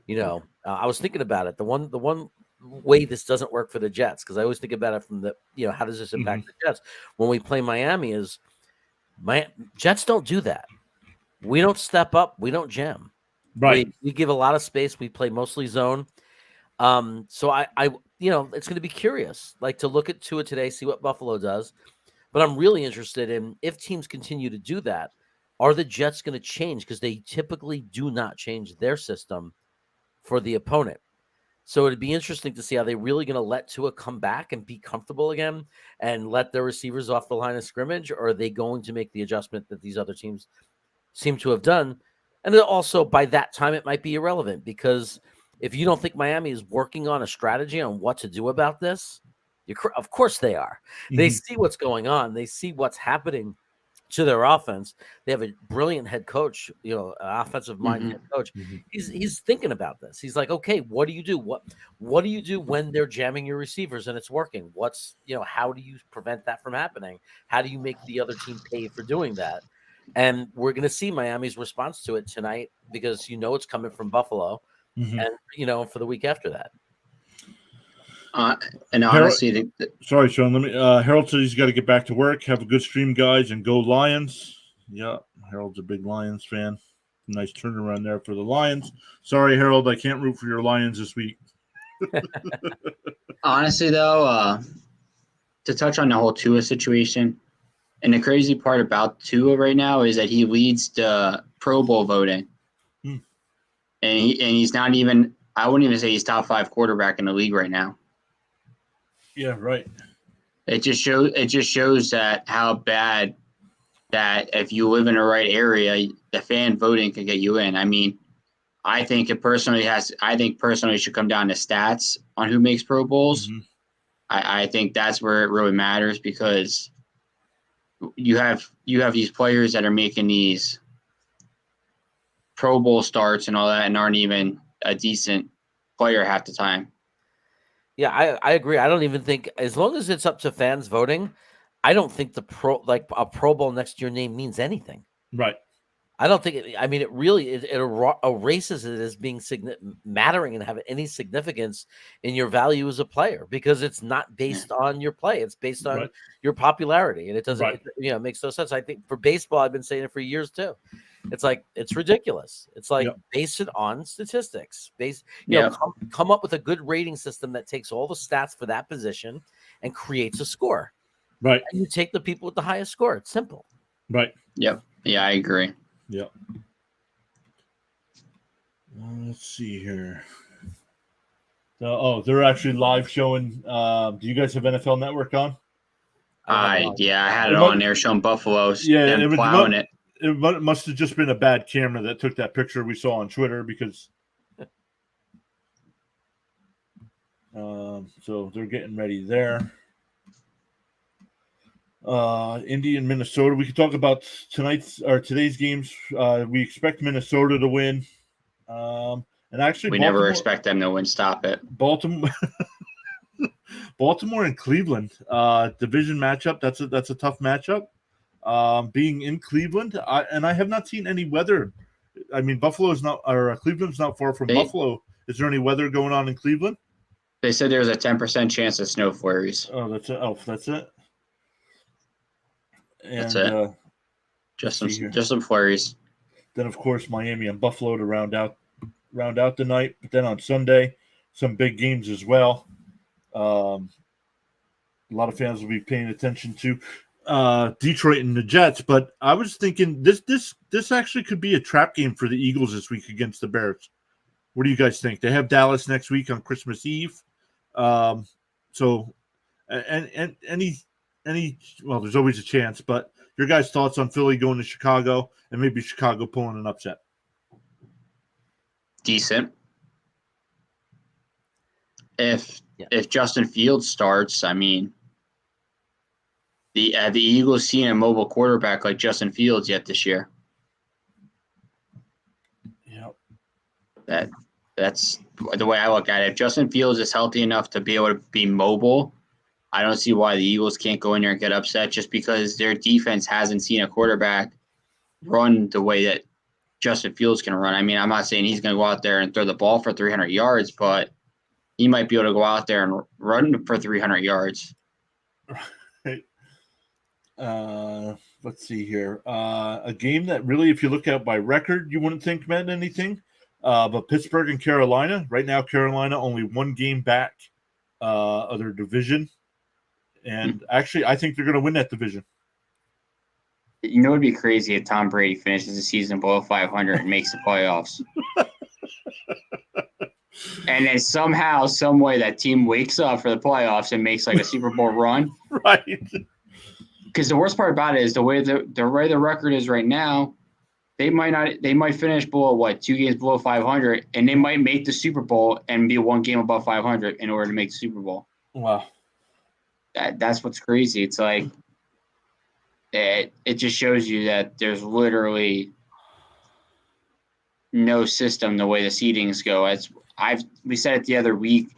I was thinking about it. The one way this doesn't work for the Jets, because I always think about it from the, how does this impact the Jets? When we play Miami Jets don't do that. We don't step up. We don't jam. Right. We give a lot of space. We play mostly zone. So I it's going to be curious, like to look at Tua today, see what Buffalo does. But I'm really interested in if teams continue to do that, are the Jets going to change? Because they typically do not change their system for the opponent. So it'd be interesting to see how they really going to let Tua come back and be comfortable again and let their receivers off the line of scrimmage, or are they going to make the adjustment that these other teams seem to have done? And then also by that time, it might be irrelevant, because if you don't think Miami is working on a strategy on what to do about this, of course they are. They Mhm. see what's going on. They see what's happening to their offense. They have a brilliant head coach, an offensive mind head coach. Mhm. He's thinking about this. He's like, okay, what do you do? What do you do when they're jamming your receivers and it's working? How do you prevent that from happening? How do you make the other team pay for doing that? And we're going to see Miami's response to it tonight, because it's coming from Buffalo, Mhm. and for the week after that. And honestly, Sorry, Sean. Let me. Harold said he's got to get back to work. Have a good stream, guys, and go Lions. Yeah, Harold's a big Lions fan. Nice turnaround there for the Lions. Sorry, Harold, I can't root for your Lions this week. honestly though, to touch on the whole Tua situation, and the crazy part about Tua right now is that he leads the Pro Bowl voting, and he's not even. I wouldn't even say he's top 5 quarterback in the league right now. Yeah, right. It just shows that how bad that if you live in the right area, the fan voting can get you in. I mean, I think personally it should come down to stats on who makes Pro Bowls. Mm-hmm. I think that's where it really matters, because you have these players that are making these Pro Bowl starts and all that and aren't even a decent player half the time. Yeah, I agree. I don't even think, as long as it's up to fans voting, I don't think a Pro Bowl next to your name means anything. Right. I don't think it. I mean, it really erases it as being mattering and having any significance in your value as a player, because it's not based on your play; it's based on your popularity, and it doesn't. Right. It makes no sense. I think for baseball, I've been saying it for years too. It's like, it's ridiculous. It's like, base it on statistics. Come up with a good rating system that takes all the stats for that position and creates a score. Right. And you take the people with the highest score. It's simple. Right. Yep. Yeah, I agree. Yep. Let's see here. They're actually live showing. Do you guys have NFL Network on? I had it on there showing Buffalo. Yeah, them plowing it. It must have just been a bad camera that took that picture we saw on Twitter, because so they're getting ready there. Indy and Minnesota. We could talk about today's games. We expect Minnesota to win. And actually, we never expect them to win. Stop it. Baltimore and Cleveland, division matchup. That's a tough matchup. Being in Cleveland, I have not seen any weather. I mean, Cleveland's not far from Buffalo. Is there any weather going on in Cleveland? They said there's a 10% chance of snow flurries. Oh, that's it. That's it. And that's it. Just some flurries. Then, of course, Miami and Buffalo to round out the night. But then on Sunday, some big games as well. A lot of fans will be paying attention to Detroit and the Jets. But I was thinking this actually could be a trap game for the Eagles this week against the Bears. What do you guys think? They have Dallas next week on Christmas Eve. So, and any well, there's always a chance. But your guys' thoughts on Philly going to Chicago and maybe Chicago pulling an upset? Decent. If Justin Fields starts, I mean, the Eagles seen a mobile quarterback like Justin Fields yet this year. Yep. That's the way I look at it. If Justin Fields is healthy enough to be able to be mobile, I don't see why the Eagles can't go in there and get upset, just because their defense hasn't seen a quarterback run the way that Justin Fields can run. I mean, I'm not saying he's going to go out there and throw the ball for 300 yards, but he might be able to go out there and run for 300 yards. Right. Let's see here. A game that really, if you look at by record, you wouldn't think meant anything. But Pittsburgh and Carolina. Right now, Carolina only one game back of their division. And actually, I think they're going to win that division. You know, it'd be crazy if Tom Brady finishes the season below 500 and makes the playoffs. and then somehow, some way, that team wakes up for the playoffs and makes like a Super Bowl run. Right. Because the worst part about it is the way the record is right now. They might finish below 2 games below 500, and they might make the Super Bowl and be 1 game above 500 in order to make the Super Bowl. Wow. That's what's crazy. It's like it just shows you that there's literally no system the way the seedings go. We said it the other week.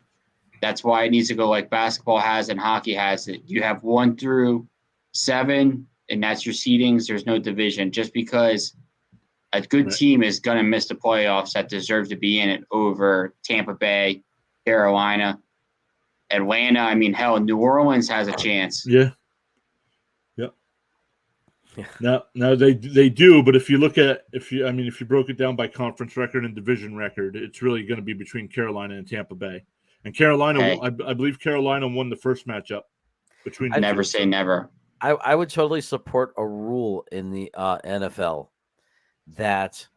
That's why it needs to go like basketball has and hockey has it. You have 1 through 7, and that's your seedings. There's no division. Just because a good team is going to miss the playoffs that deserve to be in it over Tampa Bay, Carolina, Atlanta. I mean, hell, New Orleans has a chance. Yeah. Yep. Now they do, but if you look at if you broke it down by conference record and division record, it's really going to be between Carolina and Tampa Bay. And Carolina, I believe Carolina won the first matchup between. I never say never. I would totally support a rule in the NFL that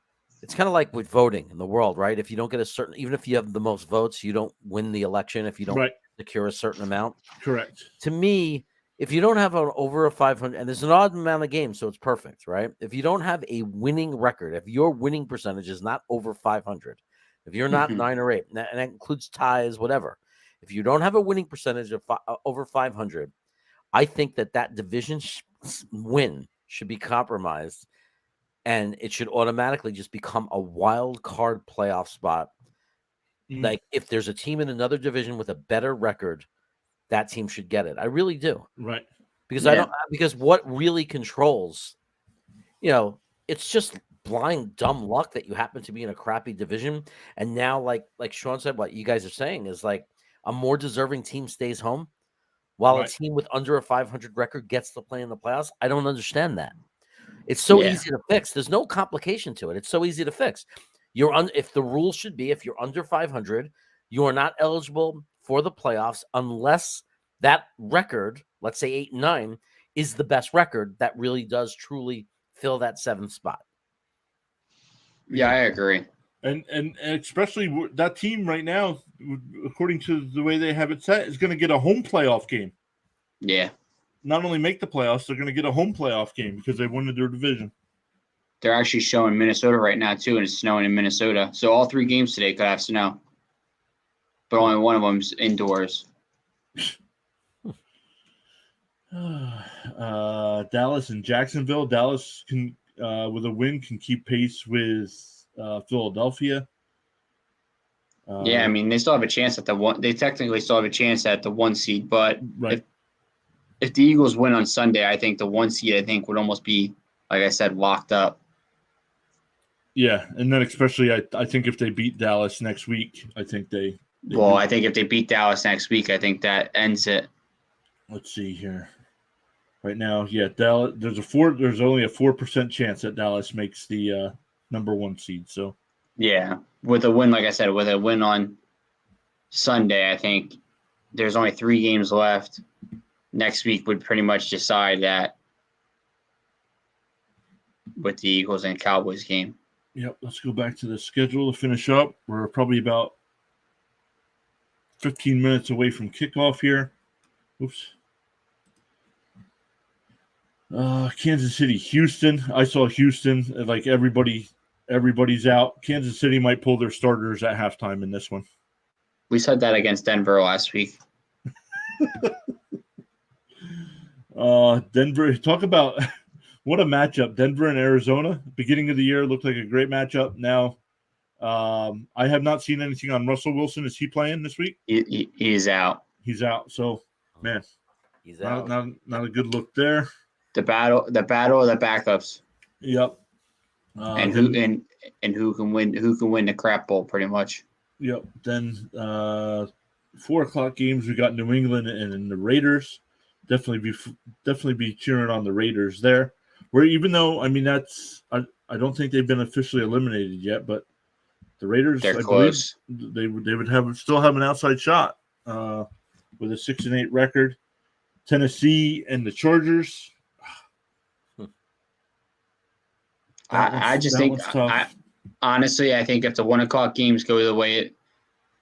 it's kind of like with voting in the world, right? If you don't get a certain, even if you have the most votes, you don't win the election if you don't secure a certain amount. Correct. To me, if you don't have over a 500, and there's an odd amount of games, so it's perfect, right? If you don't have a winning record, if your winning percentage is not over 500, if you're not 9 or 8, and that includes ties, whatever. If you don't have a winning percentage of over 500, I think that division win should be compromised, and it should automatically just become a wild card playoff spot. Like if there's a team in another division with a better record, that team should get it. I really do. Right. Because what really controls, it's just blind dumb luck that you happen to be in a crappy division. And now, like Sean said, what you guys are saying is like a more deserving team stays home while a team with under a 500 record gets to play in the playoffs. I don't understand that. It's so easy to fix. There's no complication to it. It's so easy to fix. If the rule should be, if you're under 500, you are not eligible for the playoffs unless that record, let's say 8 and 9, is the best record that really does truly fill that 7th spot. Yeah, I agree. And especially that team right now, according to the way they have it set, is going to get a home playoff game. Yeah. Not only make the playoffs, they're going to get a home playoff game because they won their division. They're actually showing Minnesota right now, too, and it's snowing in Minnesota. So all 3 games today could have snow. But only one of them's indoors. Dallas and Jacksonville. Dallas can, with a win, can keep pace with Philadelphia. Yeah, I mean, they still have a chance at the one. They technically still have a chance at the 1 seed, but if the Eagles win on Sunday, I think the 1 seed would almost be, like I said, locked up. Yeah, and then especially I think if they beat Dallas next week, I think they I think if they beat Dallas next week, I think that ends it. Let's see here. Right now, Dallas. There's only a 4% chance that Dallas makes the number 1 seed. So yeah, with a win, like I said, with a win on Sunday, I think there's only 3 games left. Next week would pretty much decide that with the Eagles and Cowboys game. Yep. Let's go back to the schedule to finish up. We're probably about 15 minutes away from kickoff here. Oops. Kansas City, Houston. I saw Houston, like everybody's out. Kansas City might pull their starters at halftime in this one. We said that against Denver last week. Denver, talk about what a matchup. Denver and Arizona, beginning of the year, looked like a great matchup. Now, I have not seen anything on Russell Wilson. Is he playing this week? He's out. He's out. So, man, he's out. Not a good look there. The battle of the backups. Yep. And who can win the crap bowl pretty much. Yep. Then 4:00 games, we got New England and the Raiders. Definitely be cheering on the Raiders there. Where even though I don't think they've been officially eliminated yet, but the Raiders, they're close. They would still have an outside shot with a 6-8 record. Tennessee and the Chargers. I just think honestly, I think if the 1:00 games go the way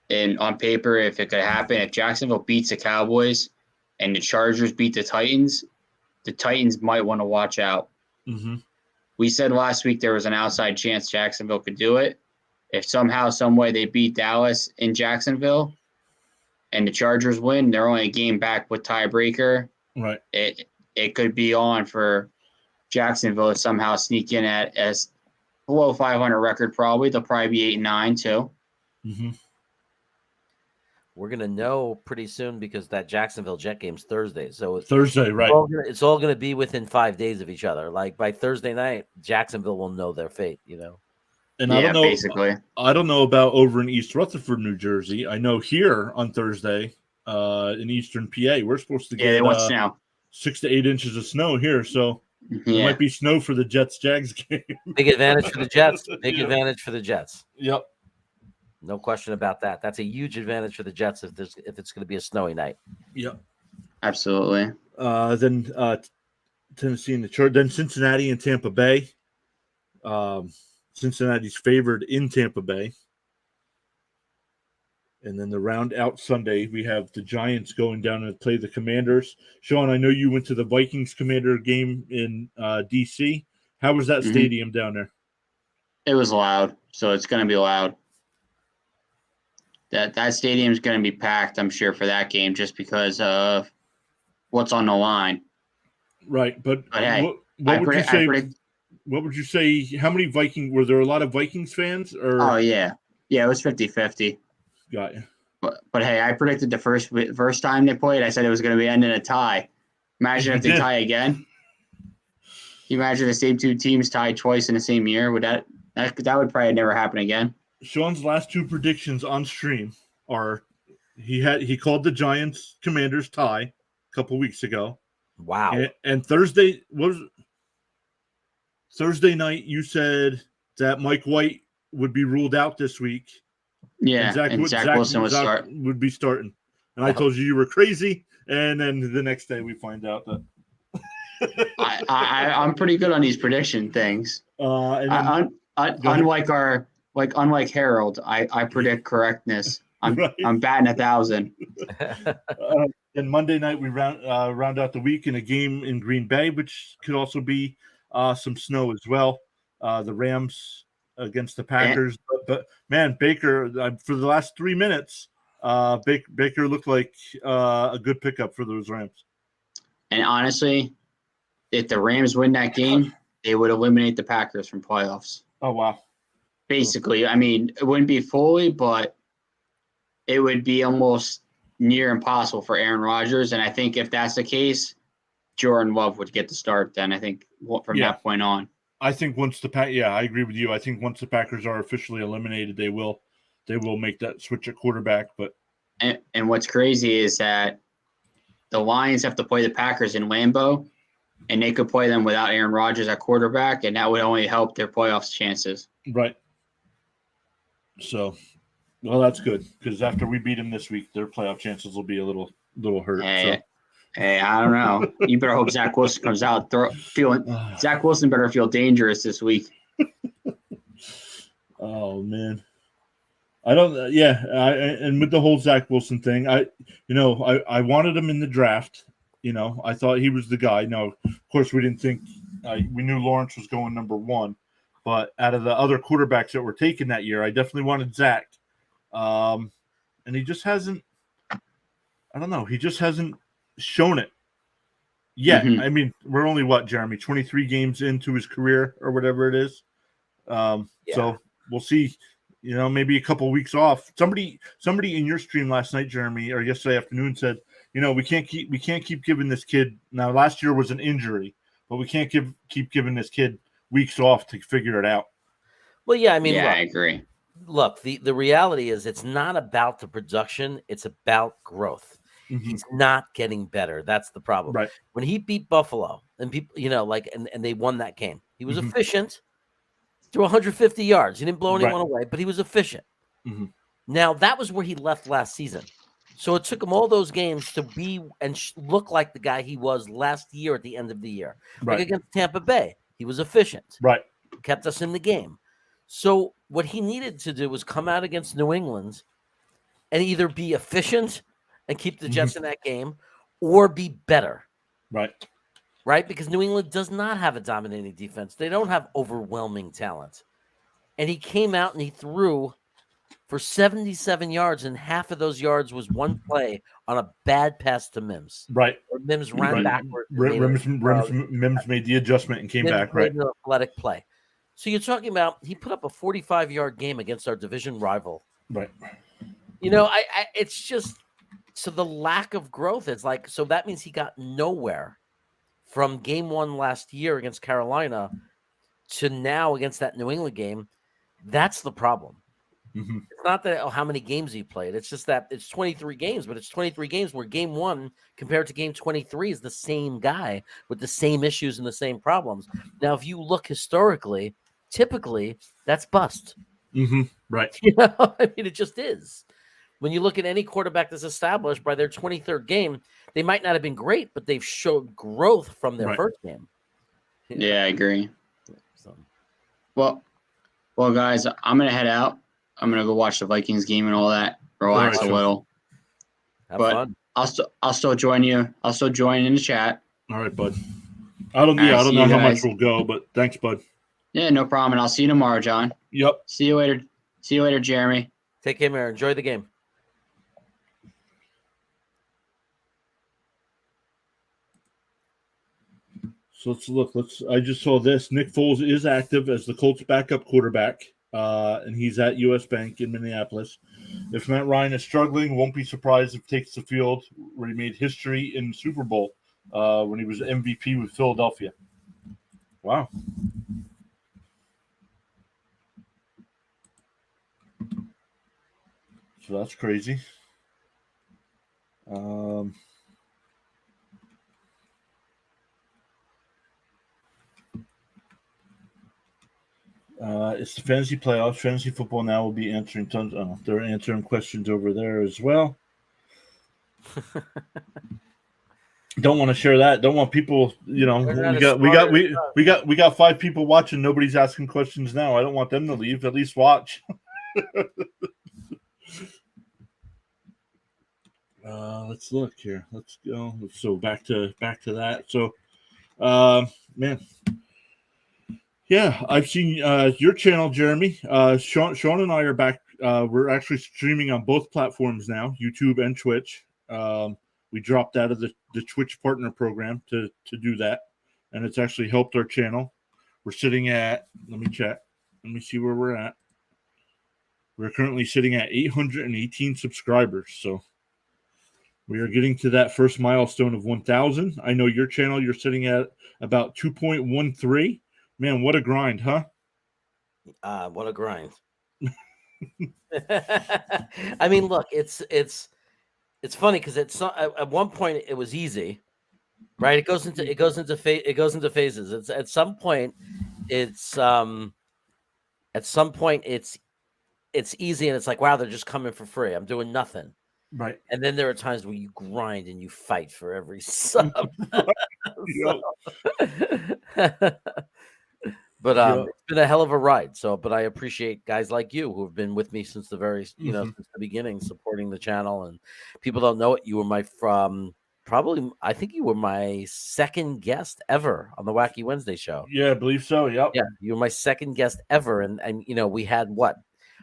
And on paper, if it could happen, if Jacksonville beats the Cowboys and the Chargers beat the Titans might want to watch out. Mm-hmm. We said last week there was an outside chance Jacksonville could do it. If somehow, some way they beat Dallas in Jacksonville and the Chargers win, they're only a game back with tiebreaker. Right. It could be on for Jacksonville to somehow sneak in at as below 500 record. Probably they'll probably be 8-9 too. Mm-hmm. We're gonna know pretty soon because that Jacksonville Jet game's Thursday. So Thursday, right? It's all gonna be within 5 days of each other. Like by Thursday night, Jacksonville will know their fate. And Yeah, I don't know. basically. I don't know about over in East Rutherford, New Jersey. I know here on Thursday, in Eastern PA, we're supposed to Yeah, they get want snow. 6 to 8 inches of snow here. So there Yeah. might be snow for the Jets-Jags game. Big advantage for the Jets. Big Yeah. advantage for the Jets. Yep. No question about that. That's a huge advantage for the Jets if it's going to be a snowy night. Yep. Absolutely. Then Tennessee and the Chargers. Then Cincinnati and Tampa Bay. Cincinnati's favored in Tampa Bay. And then the round out Sunday, we have the Giants going down and play the Commanders. Sean, I know you went to the Vikings Commander game in D.C. How was that stadium down there? It was loud, so it's going to be loud. That stadium is going to be packed, I'm sure, for that game just because of what's on the line. Right, but hey, what would you say? What would you say? How many were there a lot of Vikings fans? Or Oh, yeah. Yeah, it was 50-50. Got you. But hey, I predicted the first time they played, I said it was going to be ending a tie. Imagine if they tie again. Can you imagine the same two teams tied twice in the same year? Would that would probably never happen again? Sean's last two predictions on stream are he called the Giants Commanders tie a couple weeks ago. Wow. And Thursday night you said that Mike White would be ruled out this week. Yeah, and Zach Wilson would be starting. And I told you were crazy, and then the next day we find out that I'm pretty good on these prediction things. Unlike Harold, I predict correctness. I'm batting 1,000. And Monday night we round out the week in a game in Green Bay, which could also be some snow as well. The Rams against the Packers, but man, Baker for the last 3 minutes, Baker looked like a good pickup for those Rams. And honestly, if the Rams win that game, they would eliminate the Packers from playoffs. Oh wow! Basically, I mean, it wouldn't be fully, but it would be almost near impossible for Aaron Rodgers. And I think if that's the case, Jordan Love would get the start. Then I think from that point on. I think once I agree with you. I think once the Packers are officially eliminated, they will make that switch at quarterback. But and what's crazy is that the Lions have to play the Packers in Lambeau, and they could play them without Aaron Rodgers at quarterback, and that would only help their playoffs chances. Right. So, well, that's good because after we beat them this week, their playoff chances will be a little hurt. Hey, I don't know. You better hope Zach Wilson comes out Zach Wilson better feel dangerous this week. Oh man, I don't. Yeah, and with the whole Zach Wilson thing, I wanted him in the draft. I thought he was the guy. No, of course we didn't think. We knew Lawrence was going number 1, but out of the other quarterbacks that were taken that year, I definitely wanted Zach. And he just hasn't. I don't know. He just hasn't shown it yet. I mean, we're only Jeremy, 23 games into his career or whatever it is. So we'll see. Maybe a couple of weeks off. Somebody in your stream last night, Jeremy, or yesterday afternoon said, we can't keep giving this kid. Now, last year was an injury, but we can't keep giving this kid weeks off to figure it out. Well, yeah, I mean, I agree. Look, the reality is it's not about the production; it's about growth. Mm-hmm. He's not getting better. That's the problem. Right. When he beat Buffalo and people, and they won that game, he was efficient. Threw 150 yards. He didn't blow anyone away, but he was efficient. Mm-hmm. Now, that was where he left last season. So it took him all those games to be and look like the guy he was last year at the end of the year. Right. Like against Tampa Bay, he was efficient. Right. Kept us in the game. So what he needed to do was come out against New England and either be efficient and keep the Jets in that game or be better. Right? Because New England does not have a dominating defense. They don't have overwhelming talent. And he came out and he threw for 77 yards, and half of those yards was one play on a bad pass to Mims. Right. Or Mims ran backward. Mims made the adjustment and came back. Right. An athletic play. So you're talking about he put up a 45-yard game against our division rival. Right. You know, it's just so the lack of growth is like, so that means he got nowhere from game 1 last year against Carolina to now against that New England game. That's the problem. It's not that how many games he played. It's just that it's 23 games, but it's 23 games where game 1 compared to game 23 is the same guy with the same issues and the same problems. Now, if you look historically, typically that's bust. Right. You know, I mean, it just is. When you look at any quarterback that's established by their 23rd game, they might not have been great, but they've showed growth from their first game. Yeah, I agree. So. Well, guys, I'm gonna head out. I'm gonna go watch the Vikings game and all that. Relax a little. Have fun. I'll still join you. I'll still join in the chat. All right, bud. I don't know how much we'll go, but thanks, bud. Yeah, no problem. And I'll see you tomorrow, John. Yep. See you later. See you later, Jeremy. Take care, man. Enjoy the game. So let's look. I just saw this. Nick Foles is active as the Colts backup quarterback, and he's at U.S. Bank in Minneapolis. If Matt Ryan is struggling, won't be surprised if he takes the field where he made history in the Super Bowl when he was MVP with Philadelphia. Wow. So that's crazy. It's the fantasy playoffs. Fantasy football now will be answering tons. They're answering questions over there as well. Don't want to share that. Don't want people. You know, we got 5 people watching. Nobody's asking questions now. I don't want them to leave. At least watch. Let's look here. Let's go. So back to that. So, man. Yeah, I've seen your channel, Jeremy. Sean and I are back. We're actually streaming on both platforms now, YouTube and Twitch. We dropped out of the Twitch partner program to do that, and it's actually helped our channel. We're sitting at, let me check. Let me see where we're at. We're currently sitting at 818 subscribers, so we are getting to that first milestone of 1,000. I know your channel, you're sitting at about 2.13. Man, what a grind, huh? What a grind. I mean, look, it's funny because at one point it was easy, right? It goes into phases. It's at some point it's easy and it's like, wow, they're just coming for free. I'm doing nothing. Right. And then there are times where you grind and you fight for every sub. But it's been a hell of a ride. So, but I appreciate guys like you who have been with me since the very, since the beginning, supporting the channel. And people don't know it. You were I think you were my second guest ever on the Wacky Wednesday show. Yeah, I believe so. Yep. Yeah, you were my second guest ever, and we had what?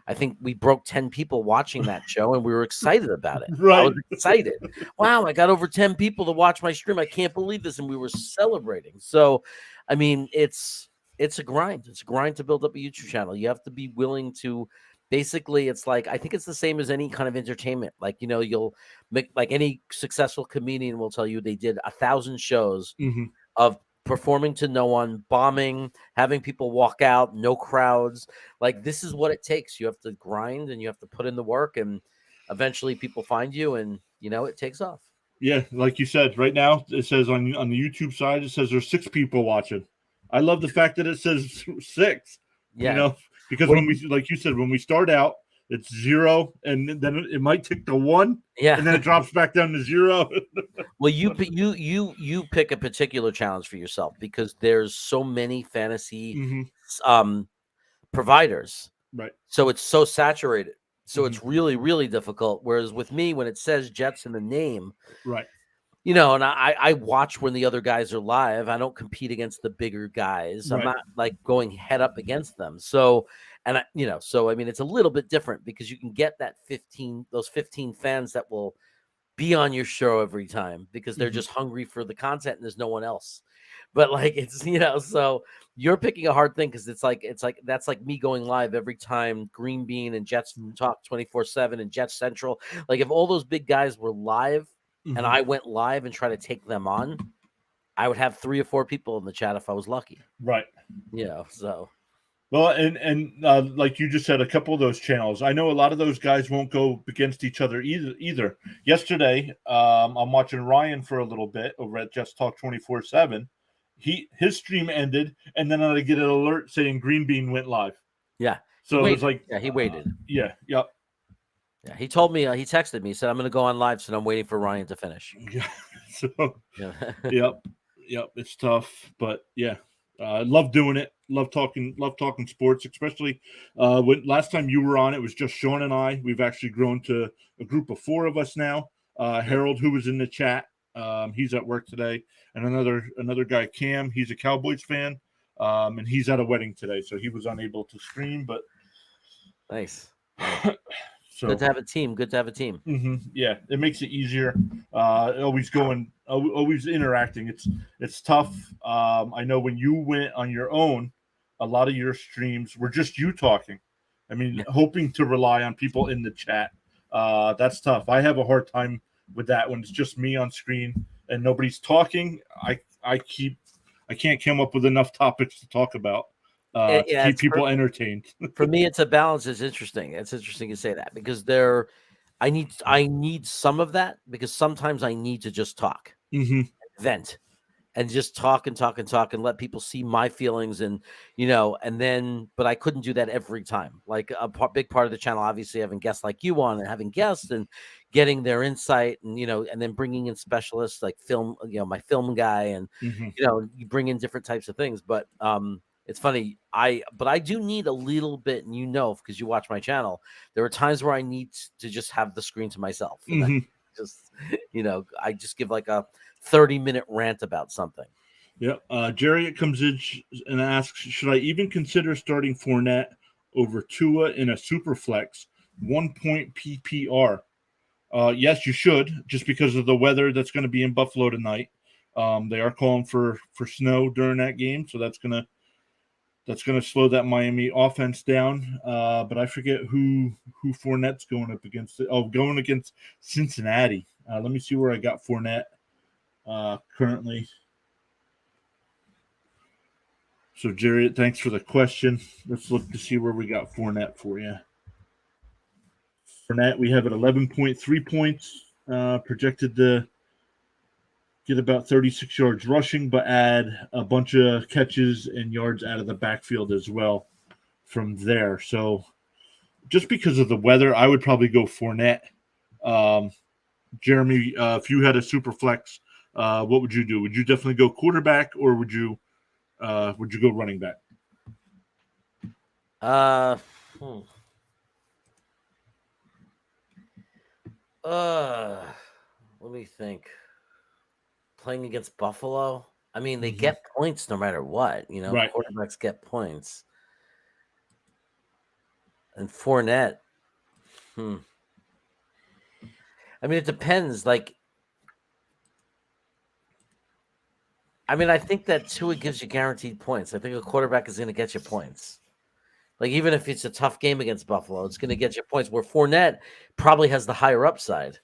I think we broke 10 people watching that show, and we were excited about it. Right. I was excited. Wow, I got over 10 people to watch my stream. I can't believe this, and we were celebrating. So, I mean, it's a grind. It's a grind to build up a YouTube channel. You have to be willing to. Basically, it's like, I think it's the same as any kind of entertainment. Like, you'll make, like any successful comedian will tell you, they did 1,000 shows of performing to no one, bombing, having people walk out, no crowds. Like, this is what it takes. You have to grind and you have to put in the work, and eventually people find you, and it takes off. Yeah, like you said, right now it says on the YouTube side, it says there's 6 people watching. I love the fact that it says 6. Yeah. Because when we, like you said, when we start out, it's 0, and then it might tick to 1, and then it drops back down to 0. Well, you pick a particular challenge for yourself because there's so many fantasy providers, right? So it's so saturated. So it's really, really difficult. Whereas with me, when it says Jets in the name, Right. you know, and I watch when the other guys are live. I don't compete against the bigger guys. I'm Right. not like going head up against them. So, and I, you know, so I mean, it's a little bit different because you can get those 15 fans that will be on your show every time because they're just hungry for the content and there's no one else. But like it's, you know, so you're picking a hard thing because it's like that's like me going live every time Green Bean and Jets Talk 24/7 and Jets Central. Like if all those big guys were live and I went live and try to take them on, I would have 3 or 4 people in the chat if I was lucky. Right. You know, so Well, and like you just said, a couple of those channels. I know a lot of those guys won't go against each other either. Yesterday, I'm watching Ryan for a little bit over at Just Talk 24/7. His stream ended, and then I get an alert saying Green Bean went live. yeah. So it was like, yeah, he waited. Yeah. Yeah, he told me, he texted me, said, I'm going to go on live, so I'm waiting for Ryan to finish. Yeah. So, Yeah. Yep. It's tough, but yeah, I love doing it. Love talking sports, especially when last time you were on, it was just Sean and I. We've actually grown to a group of 4 of us now. Harold, who was in the chat, he's at work today, and another guy, Cam. He's a Cowboys fan, and he's at a wedding today, so he was unable to stream. But Nice. so Good to have a team. Yeah, it makes it easier. Always interacting. It's tough. I know when you went on your own, a lot of your streams were just you talking. I mean, hoping to rely on people in the chat. That's tough. I have a hard time with that when it's just me on screen and nobody's talking. I can't come up with enough topics to talk about. To keep people entertained. For me, it's a balance. It's interesting. It's interesting to say that because I need some of that because sometimes I need to just talk, vent, and just talk and let people see my feelings and, you know, and then, but I couldn't do that every time. Like big part of the channel, obviously having guests like you on and having guests and getting their insight and, you know, and then bringing in specialists like film, you know, my film guy and, you know, you bring in different types of things. But, it's funny. But I do need a little bit, and you know, because you watch my channel, there are times where I need to just have the screen to myself. And just, you know, I just give like a 30-minute rant about something. Yeah. Jerry comes in and asks, should I even consider starting Fournette over Tua in a super flex 1-point PPR? Yes, you should, just because of the weather that's going to be in Buffalo tonight. They are calling for snow during that game, so that's going to slow that Miami offense down. But I forget who Fournette's going up against. Going against Cincinnati. Let me see where I got Fournette currently. So, Jerry, thanks for the question. Let's look to see where we got Fournette for you. Fournette, we have at 11.3 points, projected to get about 36 yards rushing, but add a bunch of catches and yards out of the backfield as well from there. So just because of the weather, I would probably go Fournette. Jeremy, if you had a super flex, what would you do? Would you definitely go quarterback or would you go running back? Let me think. Playing against Buffalo, I mean, they get points no matter what. You know, right. Quarterbacks get points. And Fournette, I mean, it depends. Like, I mean, I think that Tua gives you guaranteed points. I think a quarterback is going to get you points. Like, even if it's a tough game against Buffalo, it's going to get you points. Where Fournette probably has the higher upside.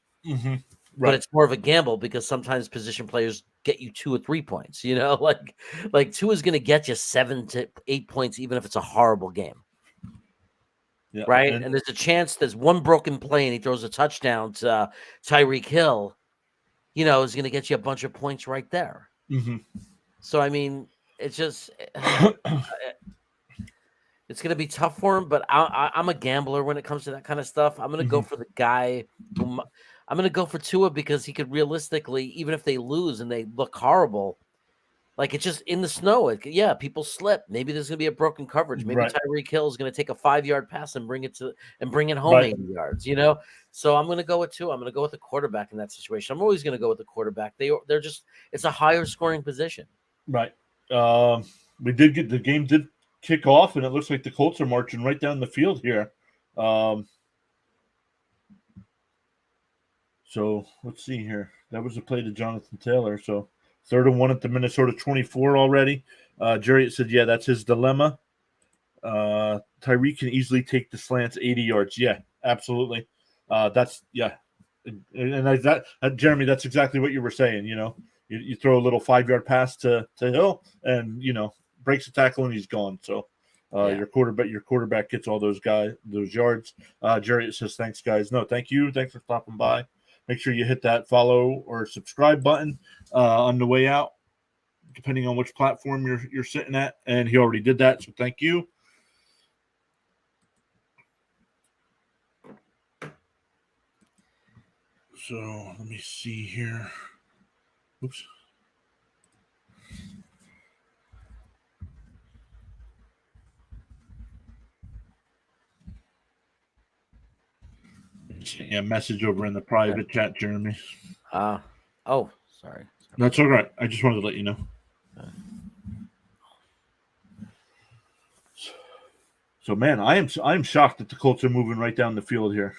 Right. But it's more of a gamble because sometimes position players get you 2 or 3 points, you know, like 2 is going to get you 7 to 8 points, even if it's a horrible game. Yeah, right. And there's a chance there's one broken play and he throws a touchdown to Tyreek Hill, you know, is going to get you a bunch of points right there. So, I mean, it's just, it's going to be tough for him, but I'm a gambler when it comes to that kind of stuff. I'm going to go for the guy who I'm going to go for Tua because he could realistically, even if they lose and they look horrible, Like it's just in the snow. People slip. Maybe there's gonna be a broken coverage. Maybe Right. Tyreek Hill is gonna take a 5-yard pass and bring it home Right. 80 yards. So I'm gonna go with 2. I'm gonna go with the quarterback in that situation. I'm always gonna go with the quarterback. They're just it's a higher scoring position. Right. The game did kick off, and it looks like the Colts are marching right down the field here. So let's see here. That was a play to Jonathan Taylor. So 3rd and 1 at the Minnesota 24 already. Jerry said, yeah, that's his dilemma. Tyreek can easily take the slants 80 yards. Yeah, absolutely. That's Jeremy, that's exactly what you were saying. You throw a little 5-yard pass to Hill, and breaks the tackle and he's gone. So your quarterback gets all those yards. Jerry says, thanks, guys. No, thank you. Thanks for stopping by. Make sure you hit that follow or subscribe button on the way out, depending on which platform you're sitting at. And he already did that, so thank you. So let me see here. Oops. A message over in the private chat, Jeremy. Sorry. That's all right. I just wanted to let you know. So, man, I am shocked that the Colts are moving right down the field here.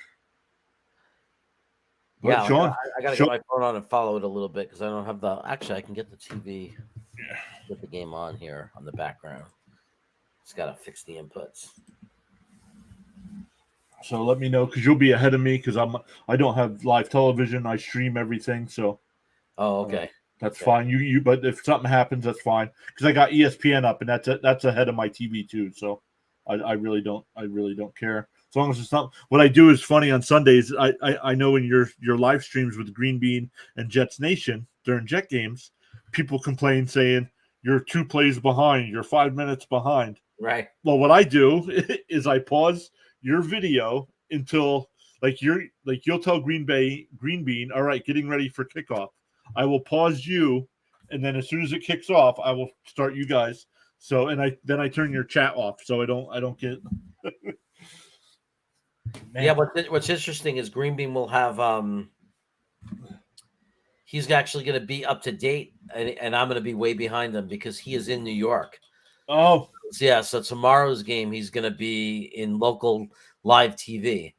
But Sean, I gotta get my phone on and follow it a little bit because I don't have the. Actually, I can get the TV. Yeah. Get the game on here on the background. Just gotta fix the inputs. So let me know because you'll be ahead of me because I don't have live television. I stream everything. So. Oh, okay. That's fine. But if something happens, that's fine because I got ESPN up and that's ahead of my TV too. So I really don't care as long as it's not. What I do is funny on Sundays. I know in your live streams with Green Bean and Jets Nation during Jet games, people complain saying you're 2 plays behind, you're 5 minutes behind. Right. Well, what I do is I pause your video until you'll tell Green Bean, all right, getting ready for kickoff. I will pause you, and then as soon as it kicks off, I will start you guys. So, and I turn your chat off, so I don't get. Yeah, what's interesting is Green Bean will have he's actually going to be up to date, and I'm going to be way behind him because he is in New York. Oh, yeah. So tomorrow's game, he's going to be in local live TV.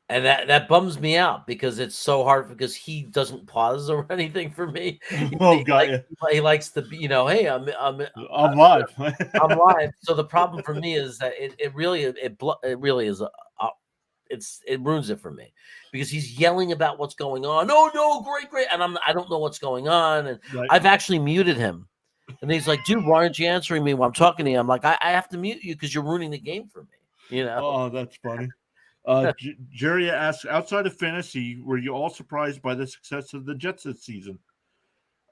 And that bums me out because it's so hard because he doesn't pause or anything for me. He likes to be, hey, I'm live. I'm live. So the problem for me is that it really is it ruins it for me because he's yelling about what's going on. Oh no, great, and I don't know what's going on, and Right. I've actually muted him. And he's like, dude, why aren't you answering me while I'm talking to you? I'm like, I have to mute you because you're ruining the game for me. Oh, that's funny. Jerry asks, outside of fantasy, were you all surprised by the success of the Jets this season?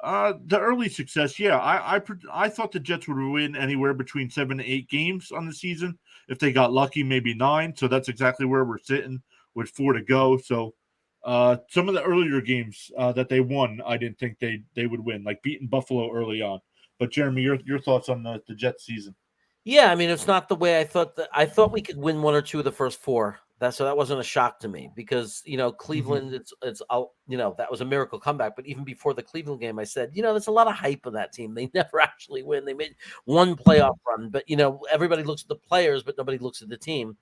The early success, yeah. I thought the Jets would win anywhere between 7 to 8 games on the season. If they got lucky, maybe 9. So that's exactly where we're sitting with 4 to go. So some of the earlier games that they won, I didn't think they would win, like beating Buffalo early on. But Jeremy, your thoughts on the Jets season? Yeah, I mean, it's not the way I thought. I thought we could win 1 or 2 of the first 4. That wasn't a shock to me because Cleveland. It's that was a miracle comeback. But even before the Cleveland game, I said there's a lot of hype on that team. They never actually win. They made 1 playoff run, but everybody looks at the players, but nobody looks at the team.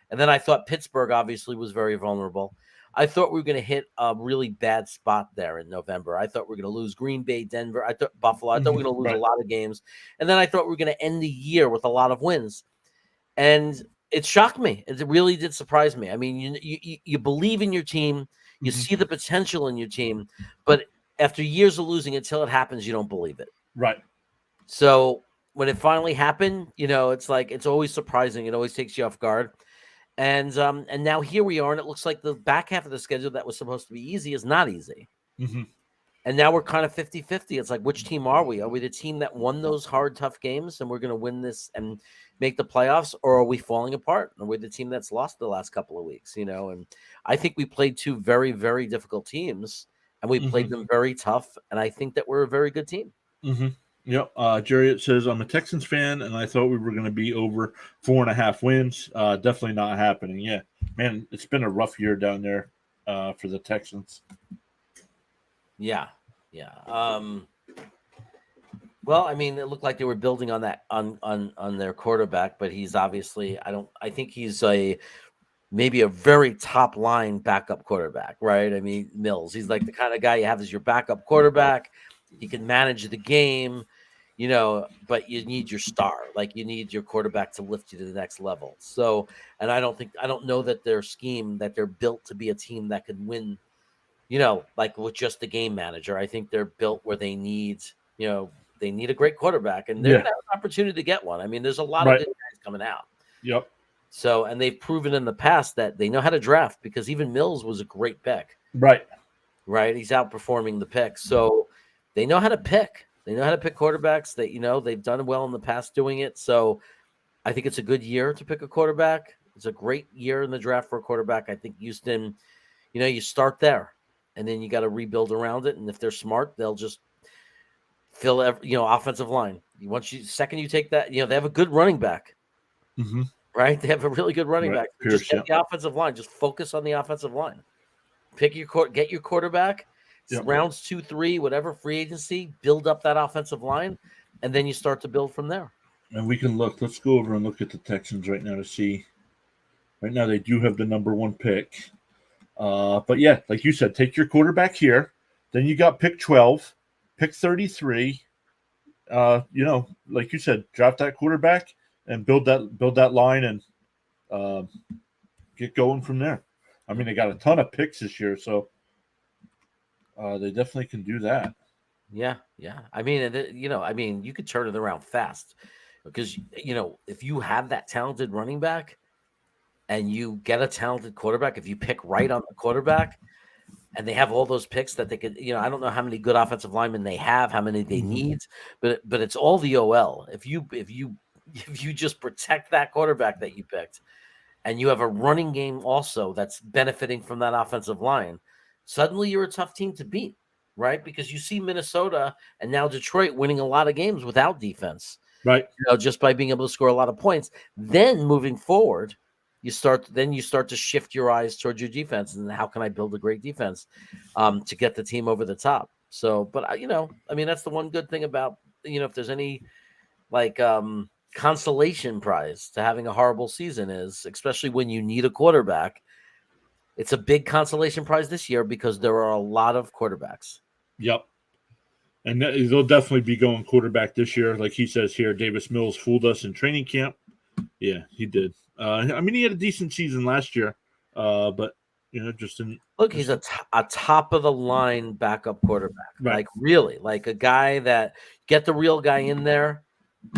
And then I thought Pittsburgh obviously was very vulnerable. I thought we were going to hit a really bad spot there in November. I thought we were going to lose Green Bay, Denver. I thought Buffalo. I thought we were going to lose a lot of games. And then I thought we were going to end the year with a lot of wins. And it shocked me. It really did surprise me. I mean, you believe in your team. You see the potential in your team. But after years of losing, until it happens, you don't believe it. Right. So when it finally happened, it's like it's always surprising. It always takes you off guard. And now here we are, and it looks like the back half of the schedule that was supposed to be easy is not easy. Mm-hmm. And now we're kind of 50-50. It's like, which team are we? Are we the team that won those hard, tough games, and we're going to win this and make the playoffs, or are we falling apart? Are we the team that's lost the last couple of weeks? And I think we played 2 very, very difficult teams, and we played them very tough, and I think that we're a very good team. Mm-hmm. Yep. Jarriett says, I'm a Texans fan, and I thought we were going to be over 4.5 wins. Definitely not happening. Yeah. Man, it's been a rough year down there for the Texans. Yeah. Well, I mean, it looked like they were building on that on their quarterback, but he's obviously I think he's maybe a very top line backup quarterback, right? I mean, Mills, he's like the kind of guy you have as your backup quarterback. He can manage the game, but you need your star. Like you need your quarterback to lift you to the next level. So, and I don't know that their scheme, that they're built to be a team that can win, like with just the game manager. I think they're built where they need, they need a great quarterback, and they're going to have an opportunity to get one. I mean, there's a lot of good guys coming out. Yep. So, and they've proven in the past that they know how to draft, because even Mills was a great pick. Right. He's outperforming the pick. So they know how to pick. They know how to pick quarterbacks. That they've done well in the past doing it. So I think it's a good year to pick a quarterback. It's a great year in the draft for a quarterback. I think Houston, you start there, and then you got to rebuild around it. And if they're smart, they'll just fill offensive line. Second you take that, they have a good running back. Mm-hmm. Right? They have a really good running back. Pierce, just get the offensive line. Just focus on the offensive line. Get your quarterback. Yep. Rounds 2, 3, whatever, free agency. Build up that offensive line, and then you start to build from there. And we can look. Let's go over and look at the Texans right now to see. Right now, they do have the number 1 pick. But yeah, like you said, take your quarterback here. Then you got pick 12, pick 33. Like you said, draft that quarterback and build that line and get going from there. I mean, they got a ton of picks this year, so they definitely can do that. Yeah. I mean, you could turn it around fast, because if you have that talented running back and you get a talented quarterback, if you pick right on the quarterback, and they have all those picks that they could, I don't know how many good offensive linemen they have, how many they need, but it's all the OL. If you just protect that quarterback that you picked, and you have a running game also that's benefiting from that offensive line, suddenly you're a tough team to beat, right? Because you see Minnesota and now Detroit winning a lot of games without defense, right? Just by being able to score a lot of points. Then moving forward, you start to shift your eyes towards your defense, and how can I build a great defense to get the team over the top? So, but I mean, that's the one good thing about, if there's any consolation prize to having a horrible season, is especially when you need a quarterback, it's a big consolation prize this year because there are a lot of quarterbacks. Yep. And they'll definitely be going quarterback this year. Like he says here, Davis Mills fooled us in training camp. Yeah, he did. I mean, he had a decent season last year, but just didn't. Look, he's a top of the line backup quarterback. Right. Like really, like a guy that get the real guy in there,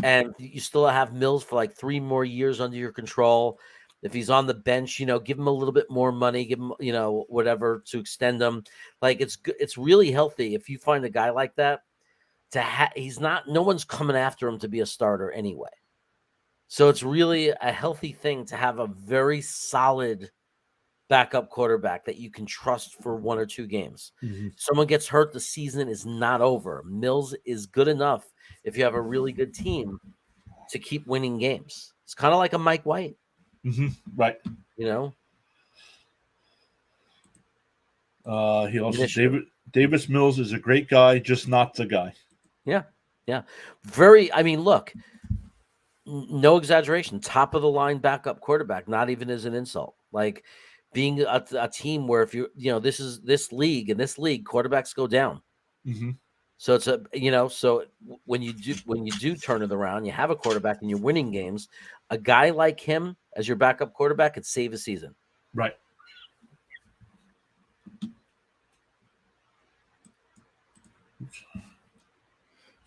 and you still have Mills for like 3 more years under your control. If he's on the bench, give him a little bit more money, give him, whatever to extend him. Like it's really healthy if you find a guy like that no one's coming after him to be a starter anyway. So it's really a healthy thing to have a very solid backup quarterback that you can trust for 1 or 2 games. Mm-hmm. Someone gets hurt, the season is not over. Mills is good enough, if you have a really good team, to keep winning games. It's kind of like a Mike White. Mm-hmm. Right. He also Davis Mills is a great guy, just not the guy. Yeah. Very. I mean, look, no exaggeration. Top of the line backup quarterback, not even as an insult. Like being a team where if this league, quarterbacks go down. Mm-hmm. So it's so when you do turn it around, you have a quarterback and you're winning games, a guy like him as your backup quarterback could save a season. Right.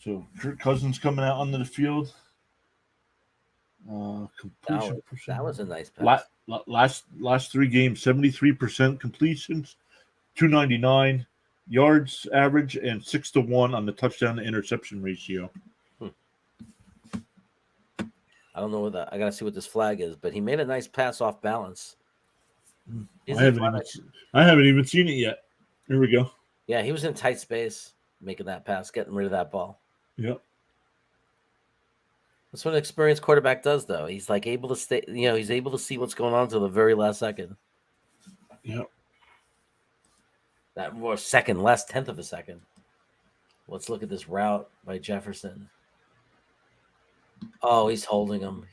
So Kirk Cousins coming out onto the field. Completion percentage. That was a nice pass. Last 3 games, 73% completions, 299 yards average, and 6-1 on the touchdown to interception ratio. I don't know what that. I gotta see what this flag is, but he made a nice pass off balance. I haven't even seen it yet. Here we go. Yeah, he was in tight space making that pass, getting rid of that ball. Yep. That's what an experienced quarterback does, though. He's like able to stay. He's able to see what's going on until the very last second. Yep. That more second, last tenth of a second. Let's look at this route by Jefferson. Oh, he's holding him.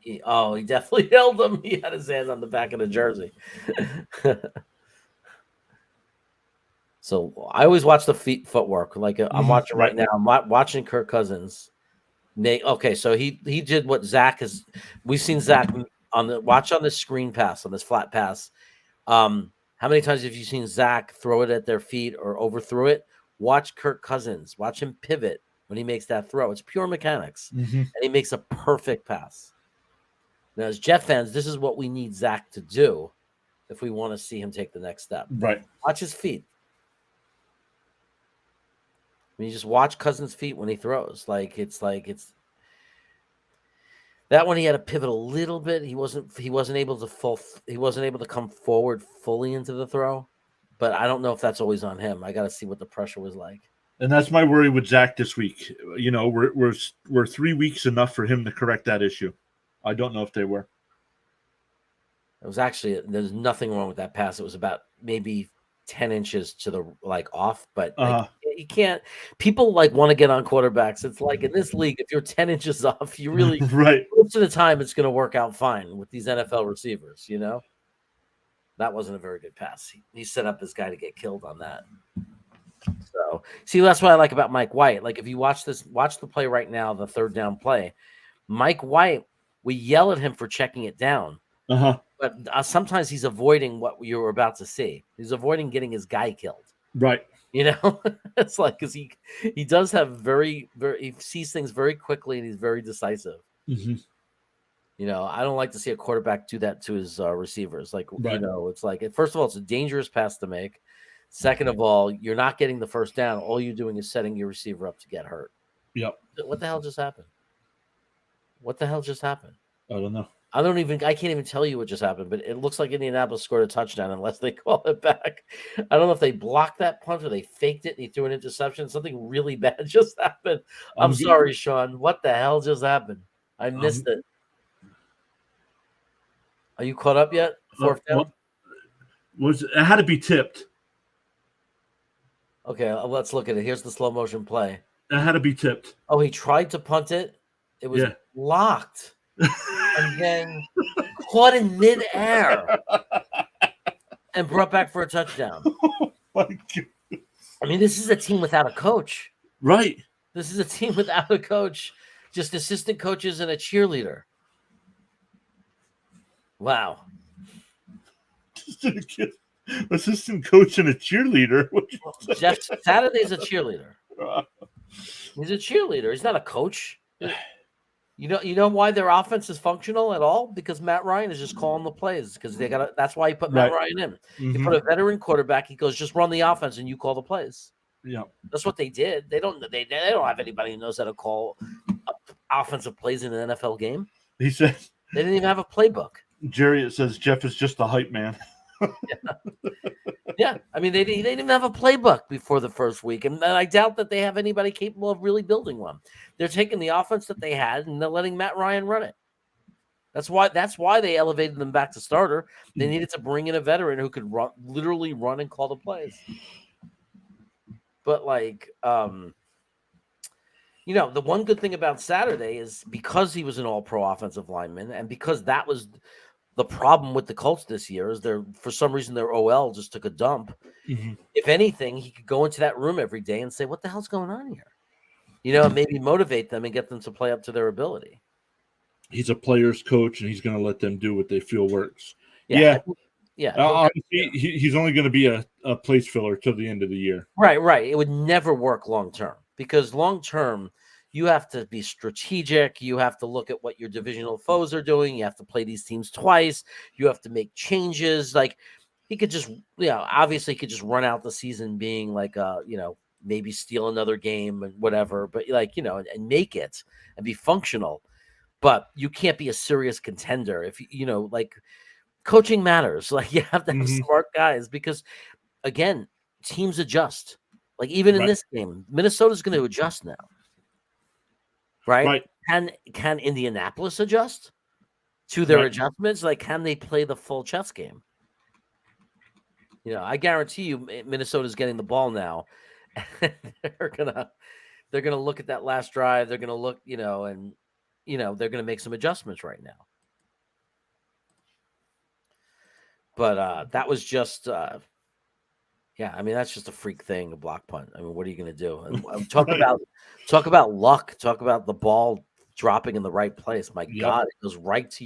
He definitely held him. He had his hand on the back of the jersey. So I always watch the footwork. Like I'm watching right now. I'm watching Kirk Cousins. Okay, so he did what Zach has. We've seen Zach on the screen pass, on this flat pass. How many times have you seen Zach throw it at their feet or overthrow it? Watch Kirk Cousins. Watch him pivot when he makes that throw. It's pure mechanics, and he makes a perfect pass. Now, as Jet fans, this is what we need Zach to do if we want to see him take the next step. Right. Watch his feet. I mean, you just watch Cousins' feet when he throws. It's that one. He had to pivot a little bit. He wasn't able to come forward fully into the throw. But I don't know if that's always on him. I got to see what the pressure was like. And that's my worry with Zach this week. We're 3 weeks enough for him to correct that issue. I don't know if they were. It was actually, there's nothing wrong with that pass. It was about maybe 10 inches to the off, but you can't. People want to get on quarterbacks. It's like in this league, if you're 10 inches off, you really right. Most of the time it's going to work out fine with these NFL receivers. That wasn't a very good pass. He set up this guy to get killed on that. So see, that's what I like about Mike White. Like if you watch the play right now, the third down play, Mike White, we yell at him for checking it down. But sometimes he's avoiding what you were about to see. He's avoiding getting his guy killed. Right. It's like because he does have very, very, he sees things very quickly and he's very decisive. I don't like to see a quarterback do that to his receivers. It's like, first of all, it's a dangerous pass to make. Second of all, you're not getting the first down. All you're doing is setting your receiver up to get hurt. Yep. What the hell just happened? I don't know. I can't even tell you what just happened, but it looks like Indianapolis scored a touchdown unless they call it back. I don't know if they blocked that punt or they faked it and he threw an interception. Something really bad just happened. I'm sorry, Sean. What the hell just happened? I missed it. Are you caught up yet? Fourth down? It had to be tipped. Okay, let's look at it. Here's the slow motion play. It had to be tipped. Oh, he tried to punt it. It was blocked. And then caught in midair and brought back for a touchdown. Oh my God. I mean, this is a team without a coach. Right. This is a team without a coach. Just assistant coaches and a cheerleader. Wow. Assistant coach and a cheerleader. Jeff Saturday's a cheerleader. He's a cheerleader. He's not a coach. You know why their offense is functional at all? Because Matt Ryan is just calling the plays. Because that's why he put Matt Ryan in. He put a veteran quarterback. He goes, just run the offense and you call the plays. Yeah, that's what they did. They don't have anybody who knows how to call offensive plays in an NFL game. He said they didn't even have a playbook. Jerry, it says Jeff is just a hype man. Yeah. I mean, they didn't even have a playbook before the first week, and I doubt that they have anybody capable of really building one. They're taking the offense that they had and they're letting Matt Ryan run it. That's why they elevated them back to starter. They needed to bring in a veteran who could literally run and call the plays. But the one good thing about Saturday is because he was an all-pro offensive lineman, and because that was the problem with the Colts this year is for some reason their OL just took a dump. If anything, he could go into that room every day and say, what the hell's going on here? And maybe motivate them and get them to play up to their ability. He's a player's coach, and he's going to let them do what they feel works. Yeah. Honestly, he's only going to be a place filler till the end of the year. Right. It would never work long-term because long-term, you have to be strategic. You have to look at what your divisional foes are doing. You have to play these teams twice. You have to make changes. Like he could just, obviously he could just run out the season being maybe steal another game and whatever, but and make it and be functional. But you can't be a serious contender if coaching matters. Like you have to have smart guys because again, teams adjust. Like even in this game, Minnesota's going to adjust now. Right? Can Indianapolis adjust to their adjustments? Like, can they play the full chess game? I guarantee you, Minnesota's getting the ball now. they're gonna look at that last drive. They're gonna look, and they're gonna make some adjustments right now. But that was just, yeah. I mean, that's just a freak thing, a block punt. I mean, what are you gonna do? And talk about luck. Talk about the ball dropping in the right place. My God, it goes right to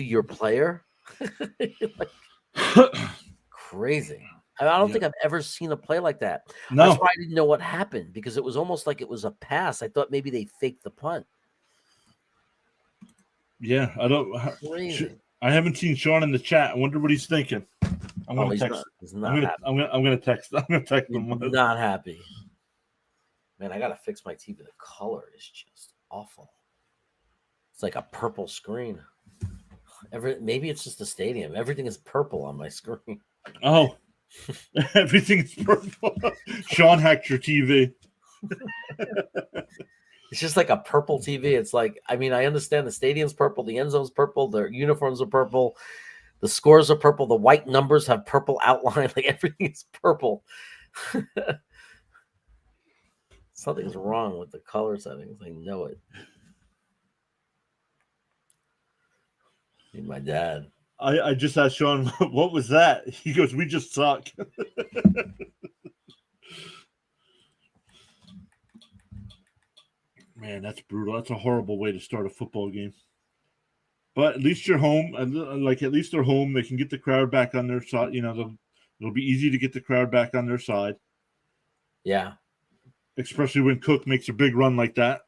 your player. Crazy. I don't think I've ever seen a play like that. No. That's why I didn't know what happened, because it was almost like it was a pass. I thought maybe they faked the punt. Yeah, I don't. Crazy. I haven't seen Sean in the chat. I wonder what he's thinking. I'm gonna text. He's not happy. I'm gonna text. I'm gonna text him. Not happy. Man, I gotta fix my TV. The color is just awful. It's like a purple screen. Maybe it's just the stadium. Everything is purple on my screen. Oh, everything is purple. Sean hacked your TV. It's just like a purple TV. It's like, I mean, I understand the stadium's purple, the end zone's purple, the uniforms are purple, the scores are purple, the white numbers have purple outline. Like, everything is purple. Something's wrong with the color settings. I know it. My dad. I just asked Sean, what was that? He goes, we just suck. Man, that's brutal. That's a horrible way to start a football game. But at least you're home. Like, at least they're home. They can get the crowd back on their side. It'll be easy to get the crowd back on their side. Yeah. Especially when Cook makes a big run like that.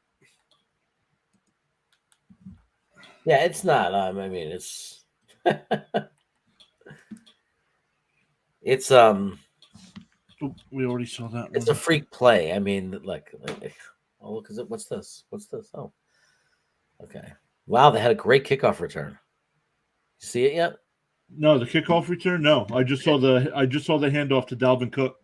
Yeah, it's not. I mean, it's it's we already saw that. It's a freak play. I mean, like oh, look, what's this? What's this? Oh, okay. Wow, they had a great kickoff return. You see it yet? No, the kickoff return. No, I just saw the handoff to Dalvin Cook.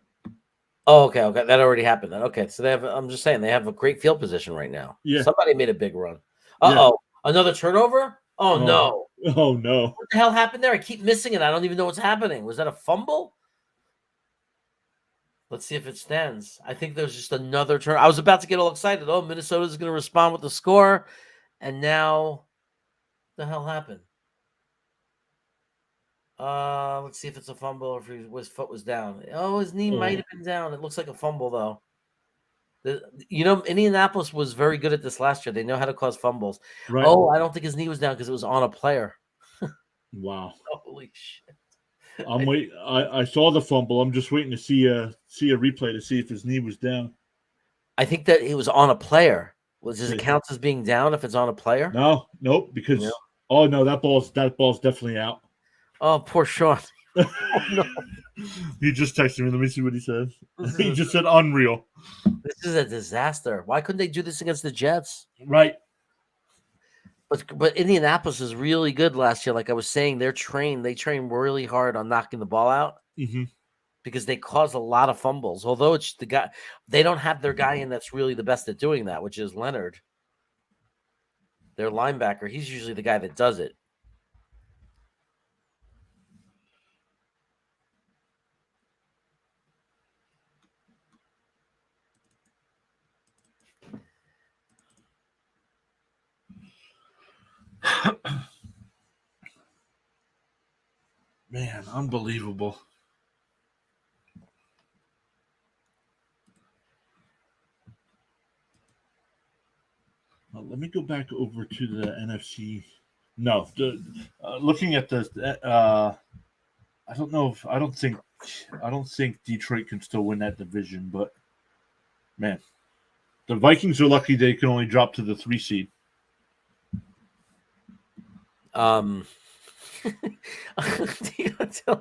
Oh, okay. That already happened then. Okay, so I'm just saying they have a great field position right now. Yeah. Somebody made a big run. Uh-oh. Yeah. Another turnover? Oh, no. Oh, no. What the hell happened there? I keep missing it. I don't even know what's happening. Was that a fumble? Let's see if it stands. I think there's just another turn. I was about to get all excited. Oh, Minnesota's going to respond with the score. And now, what the hell happened? Let's see if it's a fumble or if his foot was down. Oh, his knee might have been down. It looks like a fumble, though. Indianapolis was very good at this last year. They know how to cause fumbles. Right. Oh, I don't think his knee was down because it was on a player. Wow. Holy shit. I saw the fumble. I'm just waiting to see a replay to see if his knee was down. I think that it was on a player. Does it count as being down if it's on a player? Nope, because oh no, that ball's definitely out. Oh, poor Sean. Oh, no. He just texted me. Let me see what he says. He just said unreal. This is a disaster. Why couldn't they do this against the Jets? Right. But Indianapolis is really good last year. Like I was saying, they train really hard on knocking the ball out because they cause a lot of fumbles. Although it's the guy, they don't have their guy in that's really the best at doing that, which is Leonard. Their linebacker. He's usually the guy that does it. Man, unbelievable. Well, let me go back over to the NFC. No, looking at the, I don't think Detroit can still win that division. But man, the Vikings are lucky they can only drop to the 3 seed. Tell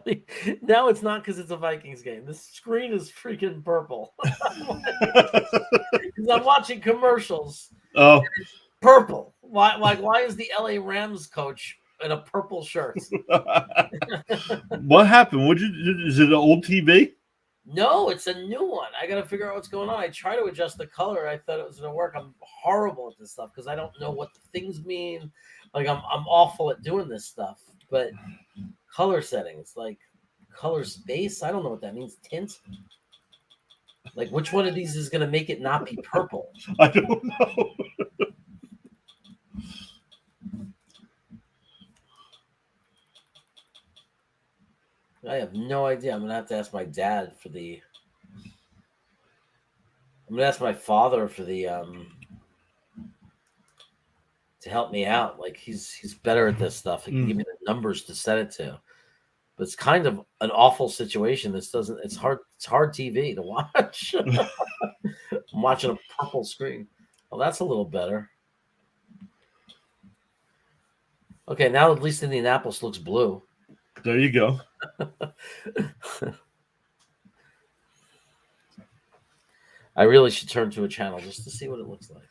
me now it's not because it's a Vikings game. This screen is freaking purple. Because I'm watching commercials. Oh, it's purple. Why is the LA Rams coach in a purple shirt? What happened? Is it an old TV? No, it's a new one. I got to figure out what's going on. I try to adjust the color. I thought it was going to work. I'm horrible at this stuff because I don't know what the things mean. Like I'm awful at doing this stuff. But color settings, like color space, I don't know what that means. Tint. Like which one of these is going to make it not be purple? I don't know. I have no idea. I'm going to have to ask my dad for the. I'm going to ask my father for the to help me out. Like he's better at this stuff. He can give me the numbers to set it to. But it's kind of an awful situation. It's hard TV to watch. I'm watching a purple screen. Well, that's a little better. Okay, now at least Indianapolis looks blue. There you go. I really should turn to a channel just to see what it looks like.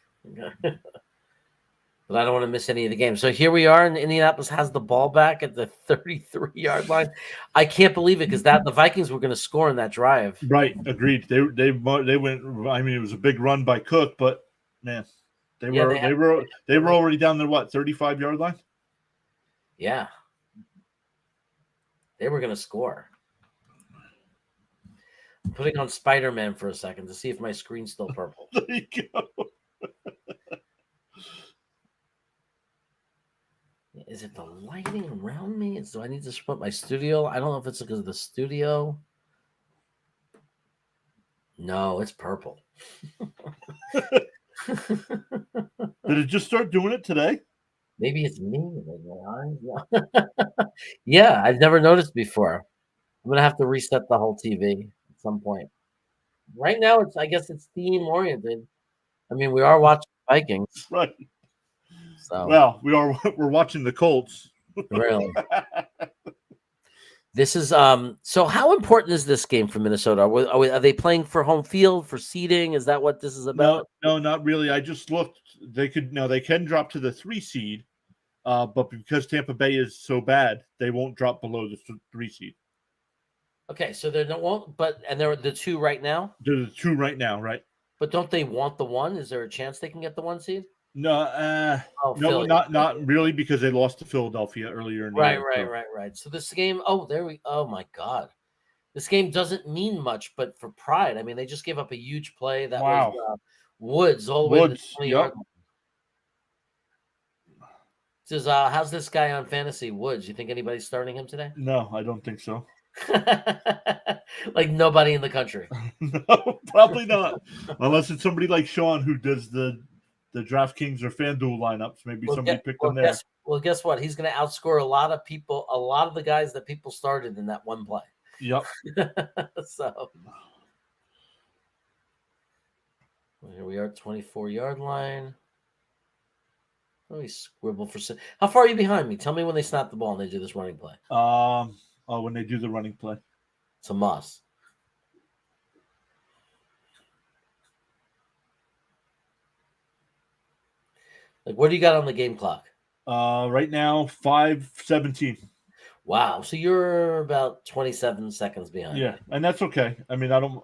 But I don't want to miss any of the games. So here we are, and Indianapolis has the ball back at the 33-yard line. I can't believe it because the Vikings were going to score in that drive. Right, agreed. They went. I mean, it was a big run by Cook, but man, they were already down there. What 35-yard line? Yeah, they were going to score. I'm putting on Spider-Man for a second to see if my screen's still purple. There you go. Is it the lighting around me? Do I need to split my studio? I don't know if it's because of the studio. No, it's purple. Did it just start doing it today? Maybe it's me. Yeah, I've never noticed before. I'm gonna have to reset the whole TV at some point. Right now, I guess it's theme oriented. I mean, we are watching Vikings, right? So well, we're watching the Colts. Really. This is so how important is this game for Minnesota? Are they playing for home field for seeding? Is that what this is about? No, not really. I just looked. They can drop to the 3 seed, but because Tampa Bay is so bad, they won't drop below the 3 seed. Okay, so they're they're the 2 right now. They're the 2 right now, right? But don't they want the 1? Is there a chance they can get the 1 seed? No, no, not really, because they lost to Philadelphia earlier in the year. Right. So this game, oh my God. This game doesn't mean much, but for pride, I mean, they just gave up a huge play. That was Woods all the way to the 20-yard line. Says, how's this guy on fantasy? Woods. You think anybody's starting him today? No, I don't think so. Like nobody in the country. No, probably not. Unless it's somebody like Sean who does the DraftKings or FanDuel lineups. Maybe somebody picked them there. Guess what? He's going to outscore a lot of people, a lot of the guys that people started in that one play. Yep. So here we are, 24-yard line. Let me scribble for. How far are you behind me? Tell me when they snap the ball and they do this running play. When they do the running play, it's a must. Like, what do you got on the game clock? Right now, 5:17. Wow. So you're about 27 seconds behind. Yeah, and that's okay. I mean, I don't.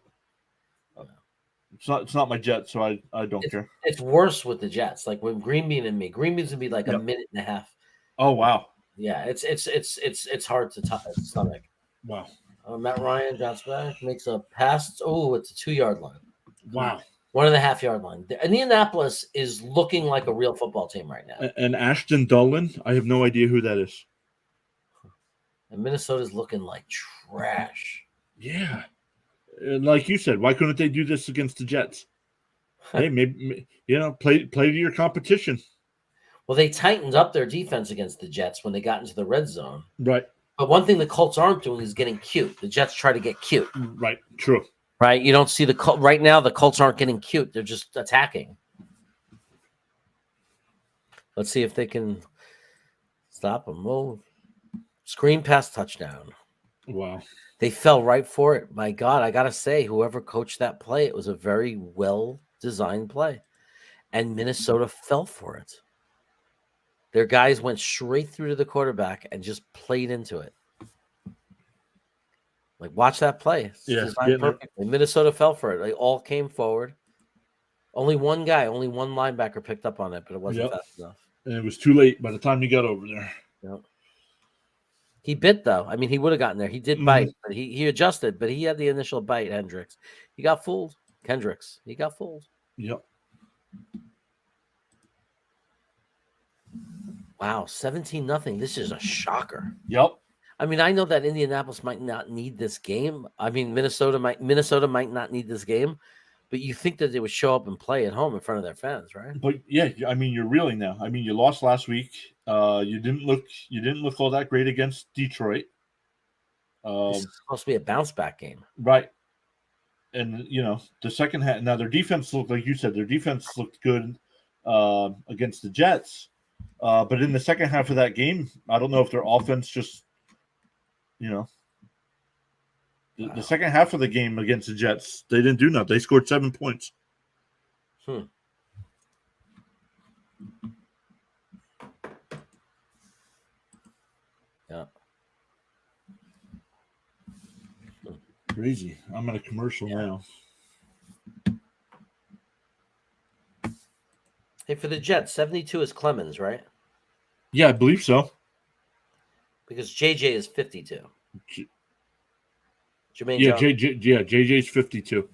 It's not my Jets, so I don't care. It's worse with the Jets. Like when Green Bean and me. Green Bean's gonna be like a minute and a half. Oh wow. Yeah, it's hard to stomach. Wow. Matt Ryan drops back, makes a pass. Oh, it's a 2-yard line. Wow. 1.5-yard line. Indianapolis is looking like a real football team right now. And Ashton Dolan, I have no idea who that is. And Minnesota's looking like trash. Yeah. And like you said, why couldn't they do this against the Jets? Hey, maybe play to your competition. Well, they tightened up their defense against the Jets when they got into the red zone. Right. But one thing the Colts aren't doing is getting cute. The Jets try to get cute. Right. True. Right. You don't see right now. The Colts aren't getting cute. They're just attacking. Let's see if they can stop them. Move. Screen pass touchdown. Wow. They fell right for it. My God, I got to say, whoever coached that play, it was a very well-designed play. And Minnesota fell for it. Their guys went straight through to the quarterback and just played into it. Like, watch that play. It's Yeah, designed getting it. perfectly. Minnesota fell for it. They all came forward. Only one linebacker picked up on it, but it wasn't Yep. fast enough. And it was too late by the time you got over there. Yep. He bit, though. I mean, he would have gotten there. He did bite, but he adjusted, but he had the initial bite, Hendricks. He got fooled. Kendricks. He got fooled. Yep. Wow, 17-0. This is a shocker. Yep. I mean, I know that Indianapolis might not need this game. I mean, Minnesota might not need this game, but you think that they would show up and play at home in front of their fans, right? But yeah, I mean, you're reeling now. I mean, you lost last week. You didn't look all that great against Detroit. This is supposed to be a bounce back game, right? And the second half. Now their defense looked, like you said, looked good against the Jets. But in the second half of that game, I don't know if their offense just, the second half of the game against the Jets, they didn't do nothing. They scored 7 points. Yeah. Crazy. I'm in a commercial now. Hey, for the Jets, 72 is Clemens, right? Yeah, I believe so. Because JJ is 52. Jermaine Yeah, Jones. JJ's 52.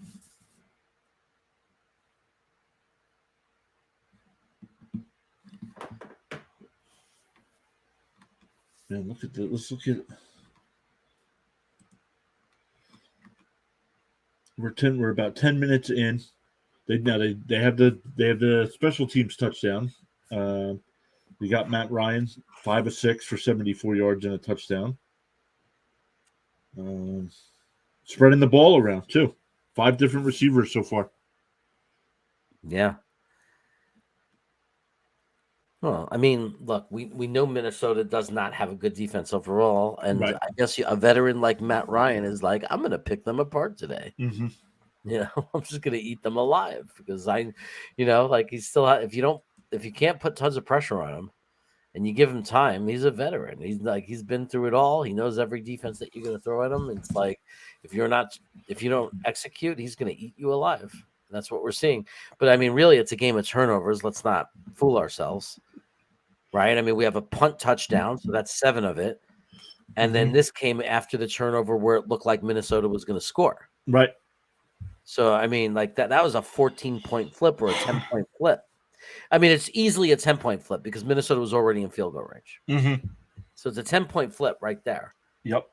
Man, look at that. Let's look at. We're about 10 minutes in. They have the special teams touchdown. We got Matt Ryan 5 of 6 for 74 yards and a touchdown. Spreading the ball around too. 5 different receivers so far. Yeah. Well, I mean, look, we know Minnesota does not have a good defense overall, and Right. I guess a veteran like Matt Ryan is like, I'm going to pick them apart today. Mm-hmm. I'm just going to eat them alive because he's still, if you can't put tons of pressure on him and you give him time, he's a veteran. He's been through it all. He knows every defense that you're going to throw at him. It's like, if you don't execute, he's going to eat you alive. That's what we're seeing. But I mean, really, it's a game of turnovers. Let's not fool ourselves. Right? I mean, we have a punt touchdown, so that's 7 of it. And then this came after the turnover where it looked like Minnesota was going to score. Right. So, I mean, like that was a 14-point flip or a 10-point flip. I mean, it's easily a 10-point flip because Minnesota was already in field goal range. Mm-hmm. So it's a 10-point flip right there. Yep.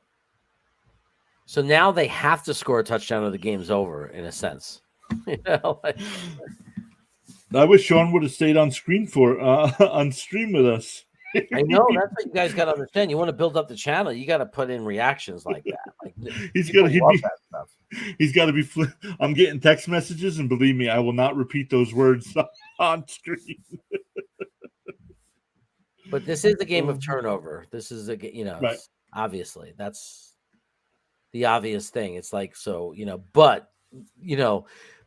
So now they have to score a touchdown or the game's over, in a sense. I wish Sean would have stayed on stream with us. I know, that's what you guys got to understand. You want to build up the channel, you got to put in reactions like that. Like he's got to be. I'm getting text messages, and believe me, I will not repeat those words on stream. But this is a game of turnover. This is right. Obviously that's the obvious thing. It's like, so, but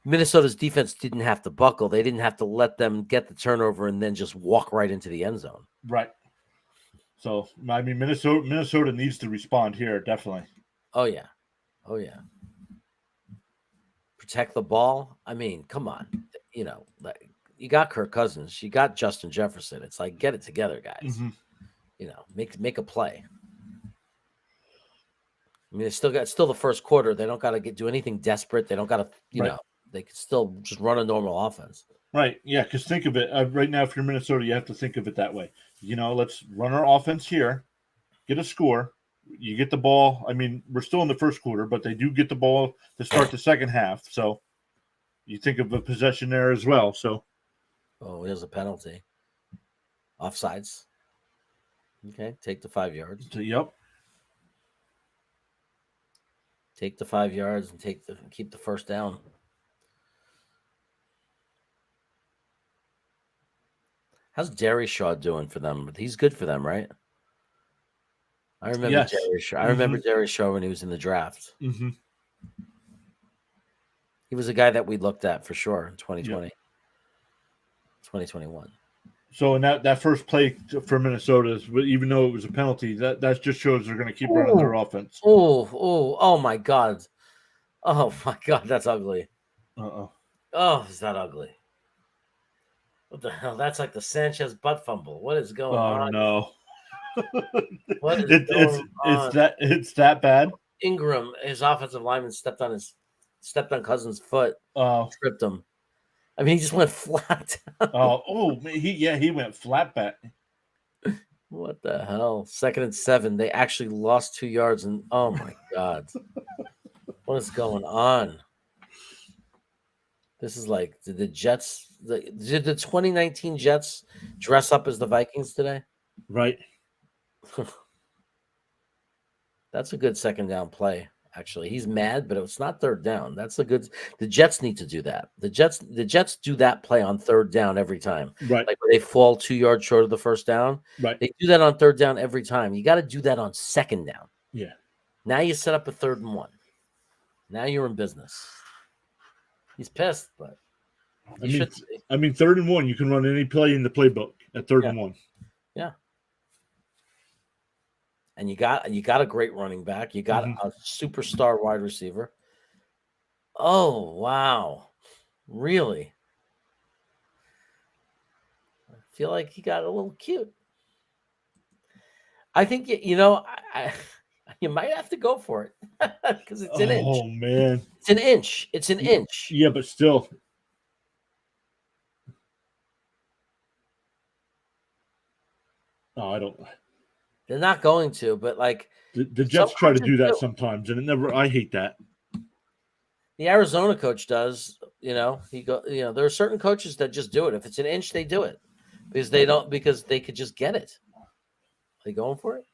Minnesota's defense didn't have to buckle. They didn't have to let them get the turnover and then just walk right into the end zone. Right. So, I mean, Minnesota needs to respond here, definitely. Oh, yeah. Protect the ball. I mean, come on. You got Kirk Cousins. You got Justin Jefferson. It's like, get it together, guys. Mm-hmm. Make a play. I mean, it's still the first quarter. They don't got to do anything desperate. They don't got to, they can still just run a normal offense. Right. Yeah. Because think of it right now, if you're Minnesota, you have to think of it that way. Let's run our offense here, get a score. You get the ball. I mean, we're still in the first quarter, but they do get the ball to start the second half. So you think of a possession there as well. So. Oh, here's a penalty. Offsides. Okay. Take the 5 yards. Yep. Take the 5 yards and keep the first down. How's Darius Shaw doing for them? He's good for them, right? I remember Darius Shaw. I remember Darius Shaw when he was in the draft. Mm-hmm. He was a guy that we looked at for sure in 2020. Yep. 2021. So in that first play for Minnesota, even though it was a penalty, that just shows they're going to keep running their offense. Oh my God. Oh my God, that's ugly. Uh-oh. Oh, is that ugly? What the hell? That's like the Sanchez butt fumble. What is going on? No. What is going on? It's that bad. Ingram, his offensive lineman, stepped on Cousins' foot, tripped him. I mean, he just went flat. He went flat back. What the hell? 2nd and 7. They actually lost 2 yards, and oh my God, what is going on? This is like, did the Jets? Did the 2019 Jets dress up as the Vikings today? Right. That's a good 2nd down play. Actually, he's mad, but it's not 3rd down. That's a good. The Jets need to do that. The Jets do that play on 3rd down every time. Right. Like when they fall 2 yards short of the 1st down. Right. They do that on 3rd down every time. You got to do that on 2nd down. Yeah. Now you set up a 3rd and 1. Now you're in business. He's pissed, but I mean, 3rd and 1, you can run any play in the playbook at 3rd and 1. Yeah. And you got a great running back. You got a superstar wide receiver. Oh, wow. Really? I feel like he got a little cute. I think, you might have to go for it because it's an inch. Oh, man. It's an inch. It's an inch. Yeah, but still. I don't. They're not going to, but like the Jets try to do that sometimes, and I hate that. The Arizona coach does, there are certain coaches that just do it. If it's an inch, they do it because they could just get it. Are they going for it?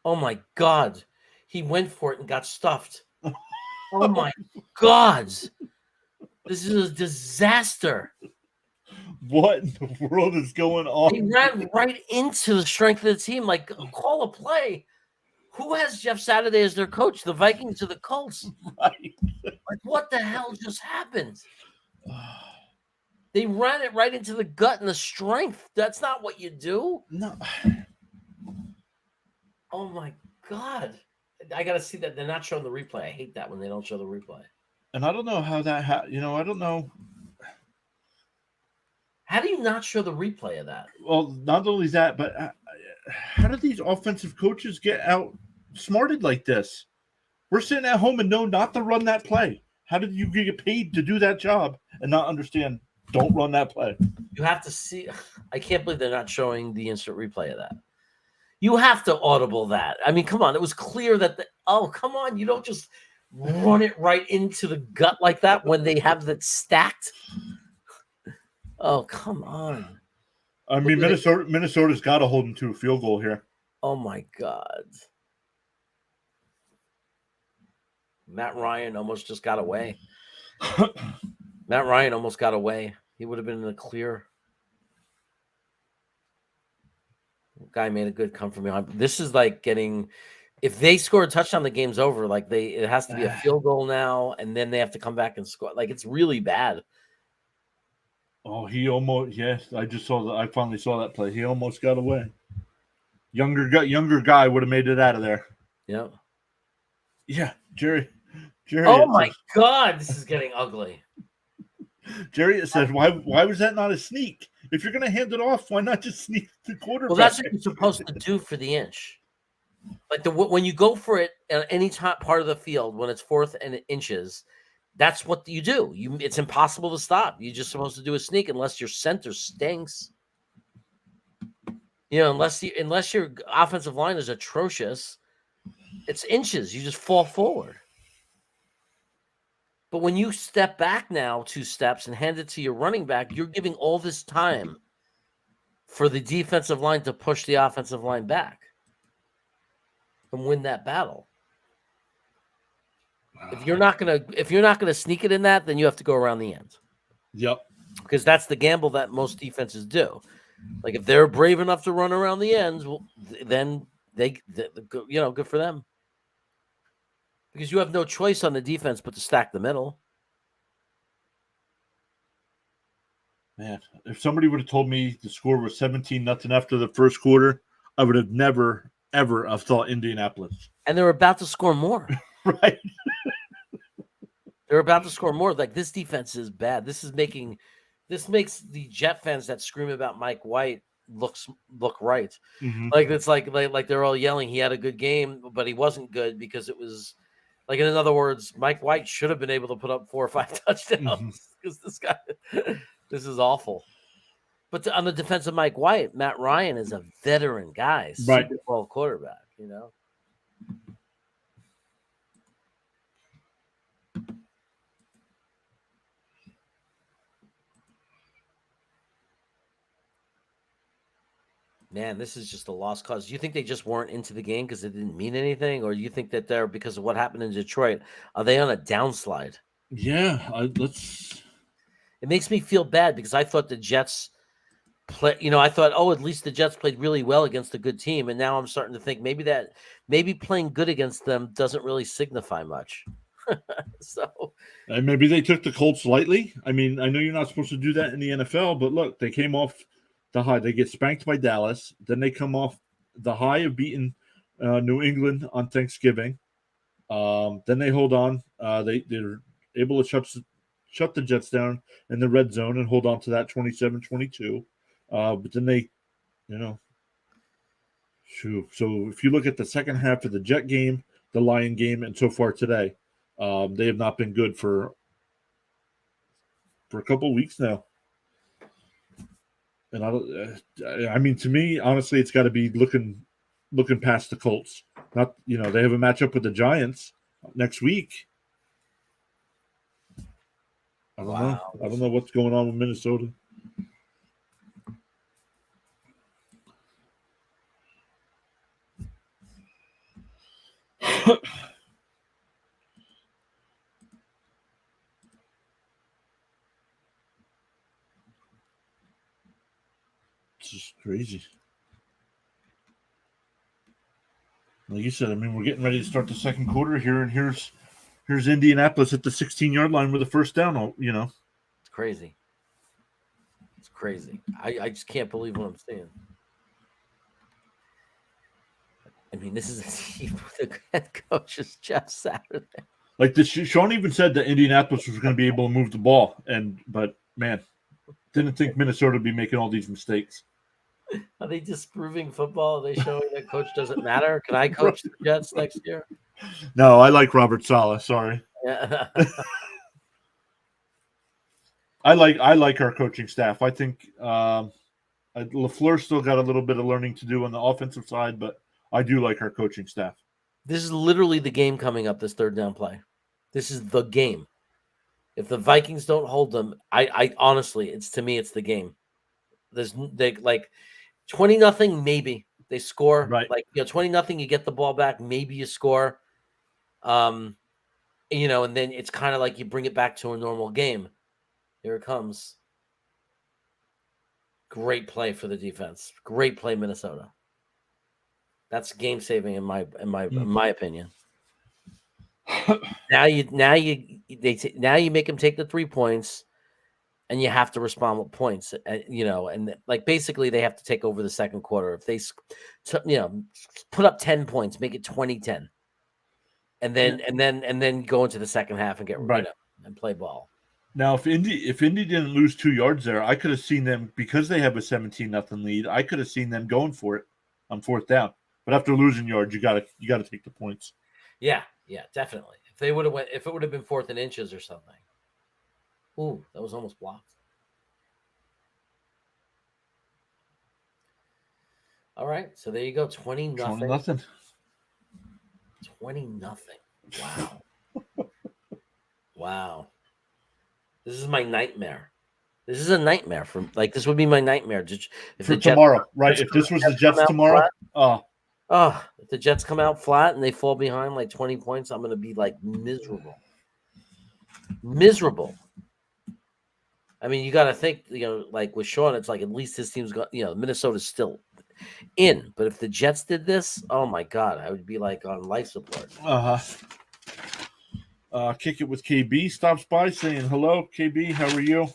Oh my God. He went for it and got stuffed. Oh my God. This is a disaster. What in the world is going on? He ran right into the strength of the team. Like, call a play. Who has Jeff Saturday as their coach? The Vikings or the Colts? Right. Like, what the hell just happened? They ran it right into the gut and the strength. That's not what you do. No. Oh my God. I got to see that. They're not showing the replay. I hate that when they don't show the replay. And I don't know how that I don't know. How do you not show the replay of that? Well, not only that, but how do these offensive coaches get outsmarted like this? We're sitting at home and know not to run that play. How did you get paid to do that job and not understand? Don't run that play. You have to see. I can't believe they're not showing the instant replay of that. You have to audible that. I mean, come on. It was clear that come on. You don't just run it right into the gut like that when they have that stacked. Oh, come on. I mean, Minnesota's got to hold them to a field goal here. Oh, my God. Matt Ryan almost just got away. Matt Ryan almost got away. He would have been in the clear. Guy made a good come from behind. This is like getting – if they score a touchdown, the game's over. Like it has to be a field goal now, and then they have to come back and score. Like, it's really bad. Oh, he almost – yes, I finally saw that play. He almost got away. Younger guy would have made it out of there. Yeah. Yeah, Jerry. Oh, my God. This is getting ugly. Jerry said, why was that not a sneak? If you're going to hand it off, why not just sneak the quarterback? Well, that's what you're supposed to do for the inch. Like when you go for it at any part of the field, when it's 4th and inches, that's what you do. It's impossible to stop. You're just supposed to do a sneak unless your center stinks. Unless your offensive line is atrocious, it's inches. You just fall forward. But when you step back now 2 steps and hand it to your running back, you're giving all this time for the defensive line to push the offensive line back and win that battle. If you're not gonna sneak it in that, then you have to go around the end. Yep. Because that's the gamble that most defenses do. Like if they're brave enough to run around the ends, well, then they good for them. Because you have no choice on the defense but to stack the middle. Man, if somebody would have told me the score was 17-0 after the first quarter, I would have never, ever have thought Indianapolis. And they're about to score more. Right. They're about to score more. Like, this defense is bad. This makes the Jet fans that scream about Mike White look right. Mm-hmm. Like, it's like they're all yelling he had a good game, but he wasn't good because it was like, in other words, Mike White should have been able to put up 4 or 5 touchdowns because this is awful. But on the defense of Mike White, Matt Ryan is a veteran guy, Right. Super Bowl quarterback, you know. Man, this is just a lost cause. Do you think they just weren't into the game because it didn't mean anything? Or do you think that they're, because of what happened in Detroit, are they on a downslide? Yeah, It makes me feel bad because I thought the Jets play, I thought, at least the Jets played really well against a good team. And now I'm starting to think maybe playing good against them doesn't really signify much. So, and maybe they took the Colts lightly. I mean, I know you're not supposed to do that in the NFL, but look, they came off the high. They get spanked by Dallas. Then they come off the high of beating New England on Thanksgiving. Then they hold on. They're able to shut the Jets down in the red zone and hold on to that 27-22. But then they, shoot. So if you look at the second half of the Jet game, the Lion game, and so far today, they have not been good for a couple of weeks now. And I mean, to me, honestly, it's got to be looking past the Colts. Not, they have a matchup with the Giants next week. I don't know. I don't know what's going on with Minnesota. It's just crazy. Like you said, I mean, we're getting ready to start the second quarter here, and here's Indianapolis at the 16-yard line with a first down. It's crazy. It's crazy. I just can't believe what I'm seeing. I mean, this is a team with the head coach is Jeff Saturday. Like Sean even said that Indianapolis was going to be able to move the ball, but man, didn't think Minnesota would be making all these mistakes. Are they disproving football? Are they showing that coach doesn't matter? Can I coach the Jets next year? No, I like Robert Saleh. Sorry. Yeah. I like our coaching staff. I think LaFleur still got a little bit of learning to do on the offensive side, but I do like our coaching staff. This is literally the game coming up, this third down play. This is the game. If the Vikings don't hold them, I honestly, it's the game. They like 20-0, maybe they score. Right. Like 20-0, you get the ball back, maybe you score. And then it's kind of like you bring it back to a normal game. Here it comes. Great play for the defense. Great play, Minnesota. That's game saving in my opinion. Now you make them take the 3 points, and you have to respond with points. And like basically they have to take over the second quarter. If they, put up 10 points, make it 20-10, and then go into the second half and get right and play ball. Now, if Indy didn't lose 2 yards there, I could have seen them, because they have a 17-0 lead. I could have seen them going for it on fourth down. But after losing yards, you got to take the points. Yeah, definitely. If it would have been 4th and inches or something. Ooh, that was almost blocked. All right, so there you go, 20-0. 20-0. 20-0. Wow. Wow. This is my nightmare. This is a nightmare this would be my nightmare. For tomorrow, right? If this was the Jets tomorrow, if the Jets come out flat and they fall behind like 20 points, I'm going to be like miserable. Miserable. I mean, you got to think, like with Sean, it's like at least his team's got, Minnesota's still in. But if the Jets did this, oh my God, I would be like on life support. Kick It with KB stops by saying hello. KB, how are you?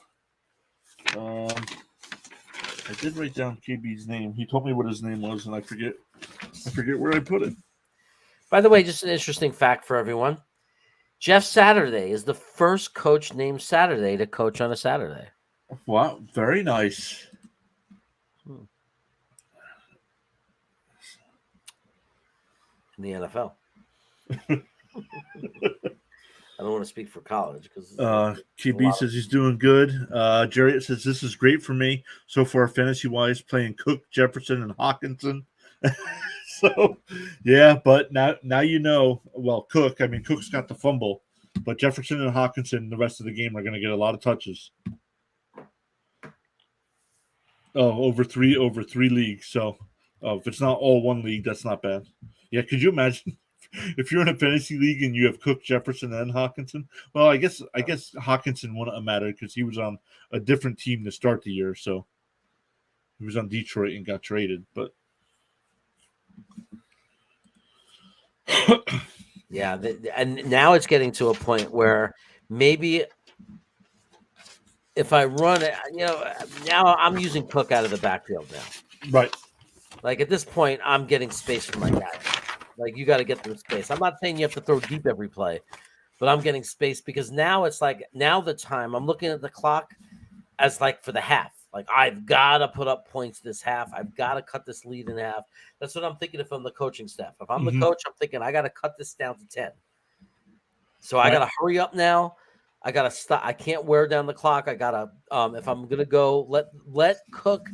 I did write down KB's name. He told me what his name was, and I forget where I put it. By the way, just an interesting fact for everyone. Jeff Saturday is the first coach named Saturday to coach on a Saturday. Wow, very nice. In the NFL. I don't want to speak for college because KB says he's doing good. Jarrett says this is great for me so far, fantasy wise, playing Cook, Jefferson, and Hawkinson. So, yeah, but now you know. Well, Cook's got the fumble, but Jefferson and Hawkinson the rest of the game are going to get a lot of touches. Oh, over three leagues. So, if it's not all one league, that's not bad. Yeah, could you imagine? If you're in a fantasy league and you have Cook, Jefferson, and Hawkinson, well, I guess Hawkinson wouldn't matter because he was on a different team to start the year. So he was on Detroit and got traded. But yeah, and now it's getting to a point where maybe if I run it, now I'm using Cook out of the backfield now. Right. Like at this point, I'm getting space for my guys. Like you got to get them space. I'm not saying you have to throw deep every play, but I'm getting space because now it's like the time I'm looking at the clock as like for the half. Like I've got to put up points this half. I've got to cut this lead in half. That's what I'm thinking if I'm the coaching staff. If I'm the coach, I'm thinking I got to cut this down to 10. So I got to hurry up now. I got to stop. I can't wear down the clock. I got to if I'm going to go let Cook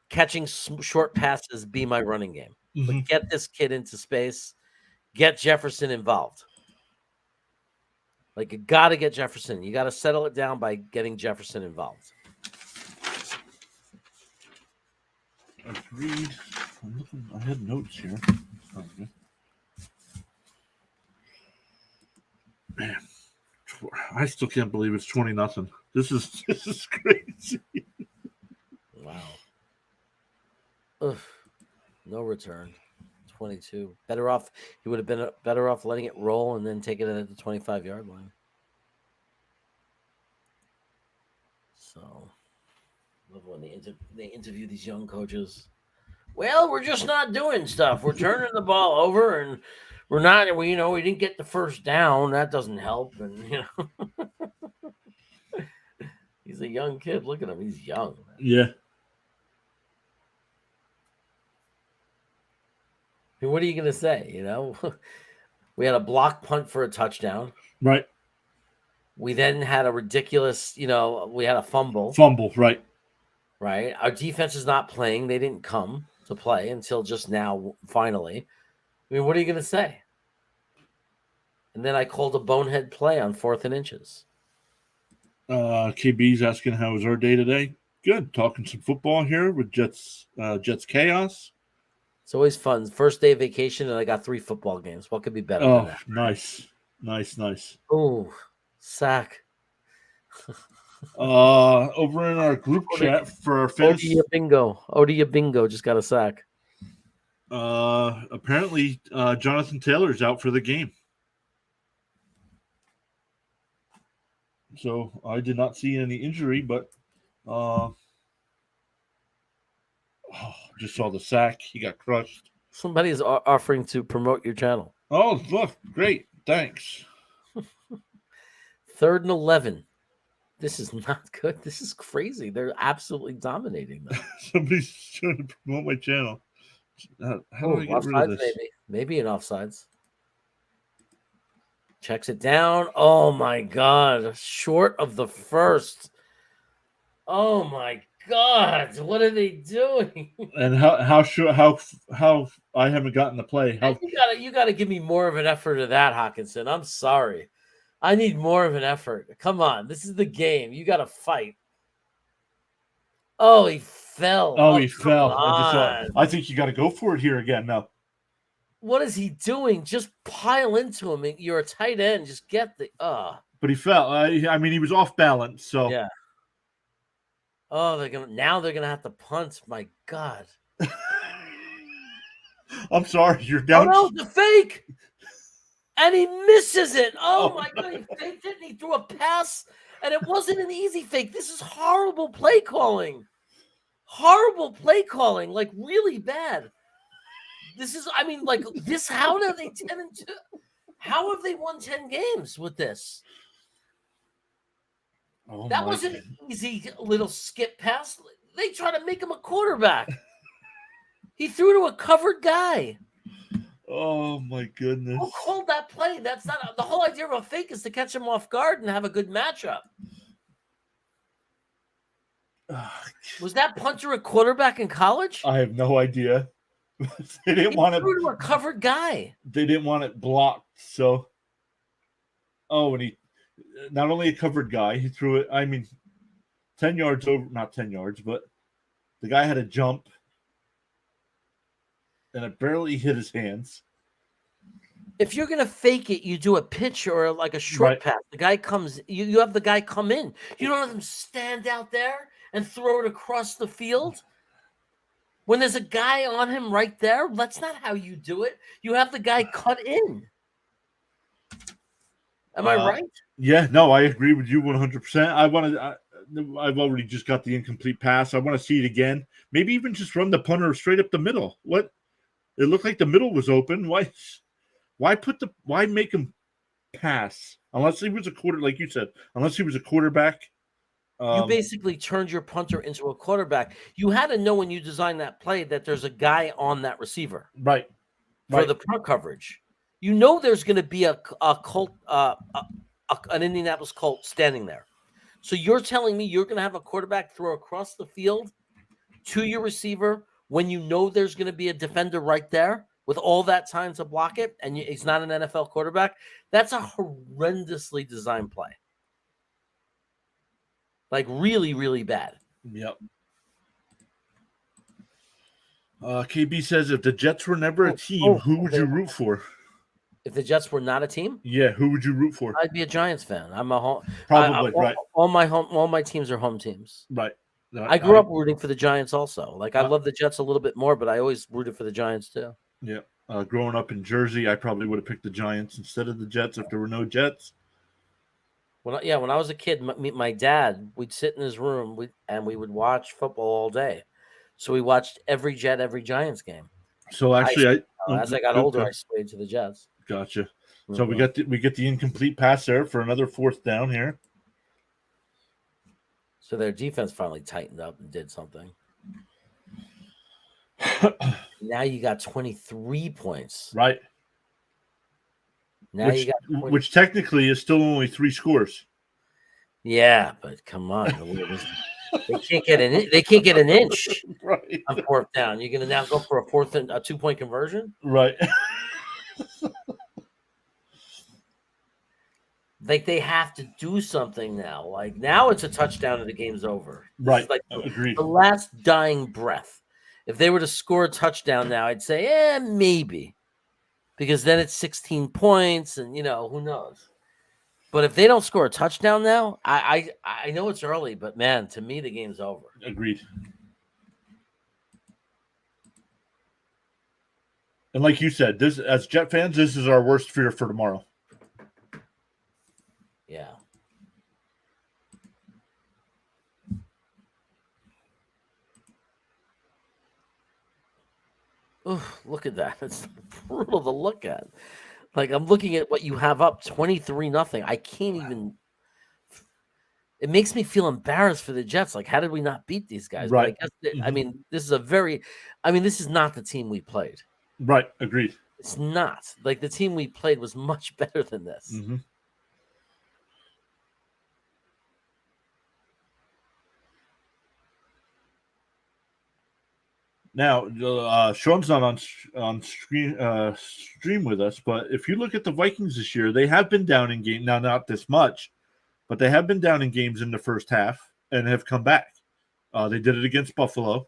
catching short passes be my running game. But get this kid into space. Get Jefferson involved. Like you got to get Jefferson. You got to settle it down by getting Jefferson involved. Agreed. I had notes here. Man, I still can't believe it's 20-0. This is crazy. Wow. Ugh. No return. 22. Better off. He would have been better off letting it roll and then taking it at the 25-yard line. So, love when they interview these young coaches. Well, we're just not doing stuff. We're turning the ball over, and we're not. We didn't get the first down. That doesn't help. And he's a young kid. Look at him. He's young. Man. Yeah. What are you going to say? We had a block punt for a touchdown. Right. We then had a ridiculous, we had a fumble. Right. Right. Our defense is not playing. They didn't come to play until just now, finally. I mean, what are you going to say? And then I called a bonehead play on 4th and inches. KB's asking how was our day today? Good. Talking some football here with Jets Chaos. It's always fun. First day of vacation, and I got 3 football games. What could be better than that? Nice. Oh, sack. Over in our group chat for our fantasy Odia Bingo just got a sack. Apparently, Jonathan Taylor's out for the game. So I did not see any injury, but just saw the sack. He got crushed. Somebody is offering to promote your channel. Oh, look, great. Thanks. 3rd and 11. This is not good. This is crazy. They're absolutely dominating them. Somebody's trying to promote my channel. How do I get rid of this? Maybe in offsides. Checks it down. Oh my God. Short of the first. Oh my God. What are they doing? And how I haven't gotten to play. You gotta give me more of an effort to that, Hawkinson. I'm sorry. I need more of an effort. Come on. This is the game. You gotta fight. Oh, he fell. He fell. I think you gotta go for it here again now. What is he doing? Just pile into him. You're a tight end. Just get the. But he fell. He was off balance. So yeah. Oh, they're gonna have to punt. My God. I'm sorry. You're down. Oh no, the fake. And he misses it. Oh my God. He faked it and he threw a pass And it wasn't an easy fake. This is horrible play calling. Horrible play calling, like really bad. This is, I mean, like this. How are they 10-2? How have they won 10 games with this? Oh That my wasn't God. an easy little skip pass. They try to make him a quarterback. He threw to a covered guy. Oh my goodness. Who called that play? That's not the whole idea of a fake is to catch him off guard and have a good matchup. Was that punter a quarterback in college? I have no idea. They didn't He want threw to it. a covered guy. They didn't want it blocked. So, and he not only a covered guy, he threw it. I mean, 10 yards over, not 10 yards, but the guy had a jump, and it barely hit his hands. If you're gonna fake it, you do a pitch or like a short Right. pass. The guy comes, you have the guy come in. You don't have him stand out there and throw it across the field. When there's a guy on him right there, that's not how you do it. You have the guy cut in. Am I right? Yeah, no, I agree with you 100%. I've already just got the incomplete pass. I want to see it again. Maybe even just run the punter straight up the middle. What? It looked like the middle was open. Why make him pass? Unless he was a like you said, unless he was a quarterback. You basically turned your punter into a quarterback. You had to know when you designed that play that there's a guy on that receiver. Right. For the punt coverage. You know there's going to be a Colt, an Indianapolis Colt standing there. So you're telling me you're going to have a quarterback throw across the field to your receiver when you know there's going to be a defender right there with all that time to block it, and he's not an NFL quarterback? That's a horrendously designed play. Like really, really bad. Yep. KB says, if the Jets were never a team, who would you root for? If the Jets were not a team, yeah, who would you root for? I'd be a Giants fan. I'm a home. Probably right. All my teams are home teams. Right. I grew up rooting for the Giants also. Like I love the Jets a little bit more, but I always rooted for the Giants too. Yeah. Growing up in Jersey, I probably would have picked the Giants instead of the Jets if there were no Jets. When I was a kid, my dad, we'd sit in his room we would watch football all day. So we watched every Jet, every Giants game. So actually, as I got older, I swayed to the Jets. Gotcha. So we get the incomplete pass there for another fourth down here. So their defense finally tightened up and did something. Now you got 23 points. Right. Now which technically is still only 3 scores. Yeah, but come on. They can't get an inch right. on fourth down. You're going to now go for a 2-point conversion? Right. Like they have to do something now. Like now it's a touchdown and the game's over. Right. Like agreed. The last dying breath. If they were to score a touchdown now, I'd say, maybe. Because then it's 16 points and, who knows. But if they don't score a touchdown now, I know it's early, but, man, to me, the game's over. Agreed. And like you said, this as Jet fans, this is our worst fear for tomorrow. Yeah. Oof, look at that. It's brutal to look at. Like I'm looking at what you have up 23-0. I can't even. It makes me feel embarrassed for the Jets. Like, how did we not beat these guys? Right. But I guess I mean, this is not the team we played. Right. Agreed. It's not. Like the team we played was much better than this. Mm-hmm. Now, Sean's not on stream with us, but if you look at the Vikings this year, they have been down in game. Now, not this much, but they have been down in games in the first half and have come back. They did it against Buffalo,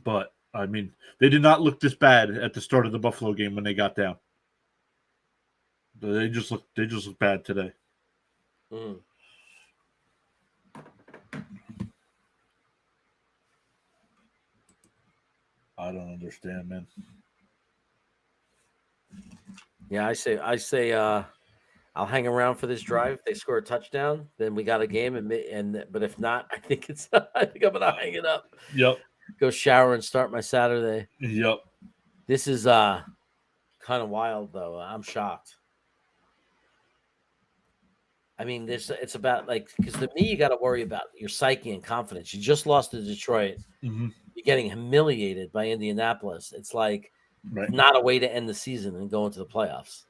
but I mean, they did not look this bad at the start of the Buffalo game when they got down. They just look bad today. Mm. I don't understand, man. Yeah, I say I'll hang around for this drive. If they score a touchdown, then we got a game. But if not, I think I'm gonna hang it up. Yep. Go shower and start my Saturday. Yep. This is kind of wild though. I'm shocked. I mean, it's about because to me, you got to worry about your psyche and confidence. You just lost to Detroit. Mm-hmm. You're getting humiliated by Indianapolis. It's like not a way to end the season and go into the playoffs.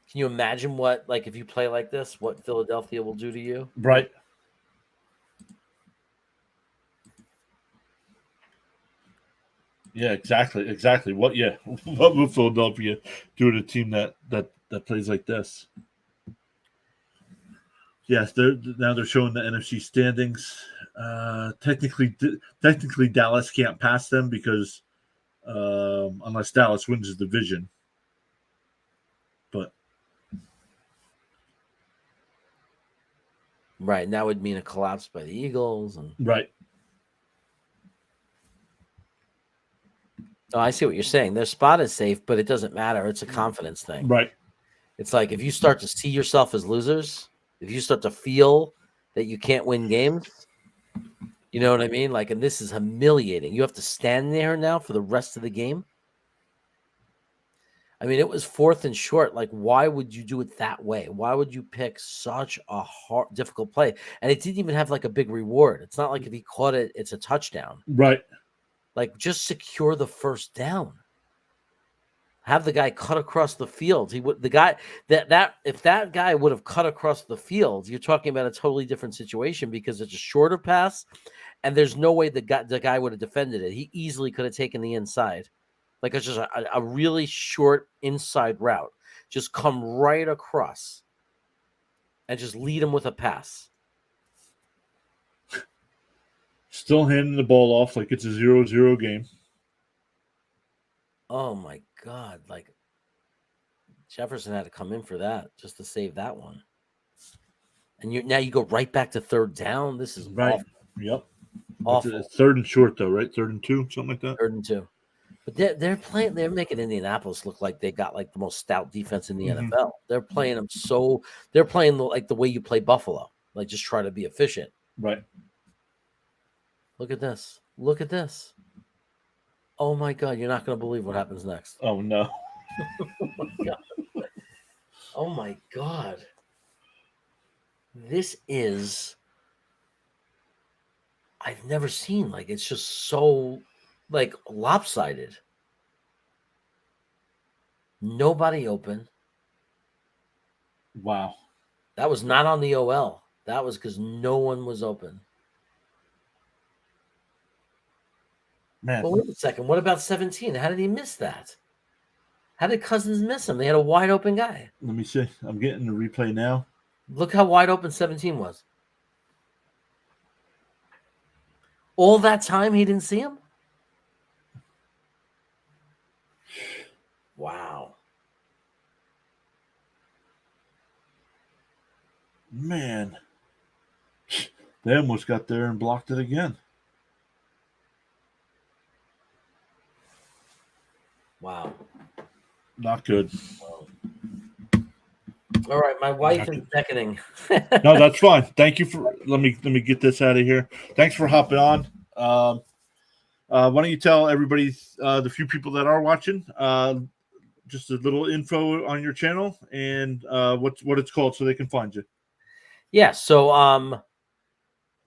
Can you imagine what, if you play like this, what Philadelphia will do to you? Right. Yeah, exactly. What will Philadelphia do to a team that plays like this? Yes, they're showing the NFC standings. Technically, Dallas can't pass them because unless Dallas wins the division. But right, and that would mean a collapse by the Eagles. Right. Oh, I see what you're saying. Their spot is safe, but it doesn't matter. It's a confidence thing. Right. It's like if you start to see yourself as losers, if you start to feel that you can't win games, you know what I mean? And this is humiliating. You have to stand there now for the rest of the game. I mean, it was 4th and short. Why would you do it that way? Why would you pick such a difficult play? And it didn't even have a big reward. It's not like if he caught it, it's a touchdown. Right. Just secure the first down. Have the guy cut across the field. He would if that guy would have cut across the field, you're talking about a totally different situation because it's a shorter pass, and there's no way the guy would have defended it. He easily could have taken the inside. It's just a really short inside route. Just come right across and just lead him with a pass. Still handing the ball off like it's a 0-0 game. Oh, my God. Jefferson had to come in for that just to save that one. And now you go right back to 3rd down. This is right. Awful. Yep. Awful. It's 3rd and short, though, right? 3rd and 2, something like that. 3rd and 2. But they're playing. They're making Indianapolis look like they got the most stout defense in the NFL. They're playing them they're playing the way you play Buffalo. Just try to be efficient. Right. Look at this. Look at this. Oh my God! You're not going to believe what happens next. Oh no. Oh my God. Oh my God. This is. I've never seen it's just so. Lopsided. Nobody open. Wow. That was not on the OL. That was because no one was open. Man. Well, wait a second. What about 17? How did he miss that? How did Cousins miss him? They had a wide open guy. Let me see. I'm getting the replay now. Look how wide open 17 was. All that time he didn't see him? Wow. Man. They almost got there and blocked it again. Wow. Not good. All right, my wife is beckoning. No, that's fine. Thank you for let me get this out of here. Thanks for hopping on. Why don't you tell everybody, the few people that are watching, just a little info on your channel and what it's called so they can find you. Yeah, so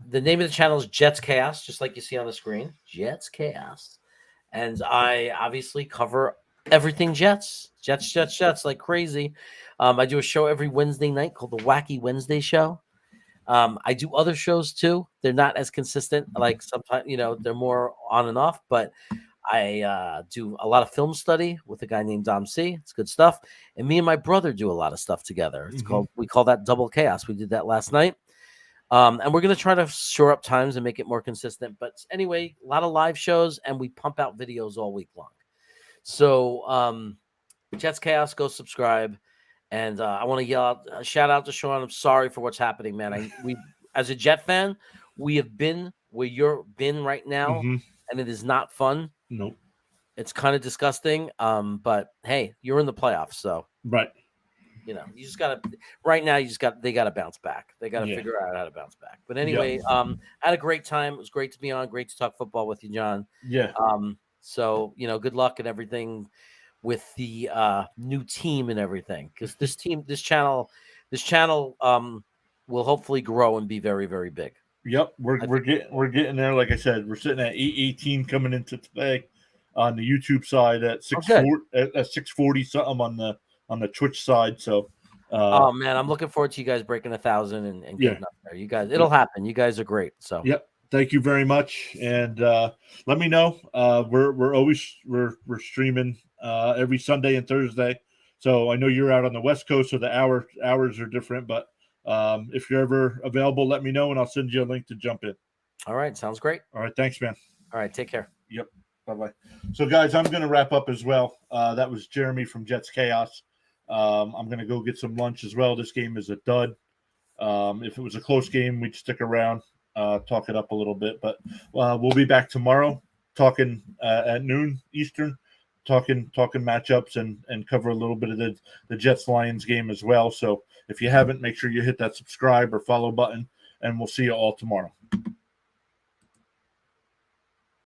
the name of the channel is Jets Chaos, just like you see on the screen. Jets Chaos. And I obviously cover everything Jets like crazy. I do a show every Wednesday night called the Wacky Wednesday Show. I do other shows too. They're not as consistent. Sometimes, they're more on and off, but I do a lot of film study with a guy named Dom C. It's good stuff. And me and my brother do a lot of stuff together. We call that Double Chaos. We did that last night. And we're going to try to shore up times and make it more consistent. But anyway, a lot of live shows, and we pump out videos all week long. So Jets Chaos, go subscribe. And I want to yell out, shout out to Sean. I'm sorry for what's happening, man. We, as a Jet fan, we have been where you're been right now, and it is not fun. Nope. It's kind of disgusting. But hey, you're in the playoffs, so right. you know, you just gotta right now. They gotta bounce back. They gotta Yeah. figure out how to bounce back. But anyway, I had a great time. It was great to be on. Great to talk football with you, John. Yeah. So you know, good luck and everything with the new team and everything, because this channel will hopefully grow and be very, very big. Yep, we're getting there. Like I said, we're sitting at 818 coming into today on the YouTube side at 640 something on the Twitch side. So, oh man, I'm looking forward to you guys breaking 1,000 and getting up there. You guys, it'll happen. You guys are great. So, yep. Thank you very much, and let me know. We're always streaming every Sunday and Thursday. So I know you're out on the West Coast, so the hours are different. But if you're ever available, let me know, and I'll send you a link to jump in. All right, sounds great. All right, thanks, man. All right, take care. Yep, bye-bye. So, guys, I'm going to wrap up as well. That was Jeremy from Jets Chaos. I'm going to go get some lunch as well. This game is a dud. If it was a close game, we'd stick around, talk it up a little bit. But we'll be back tomorrow talking at noon Eastern, talking matchups and cover a little bit of the Jets-Lions game as well. So if you haven't, make sure you hit that subscribe or follow button, and we'll see you all tomorrow.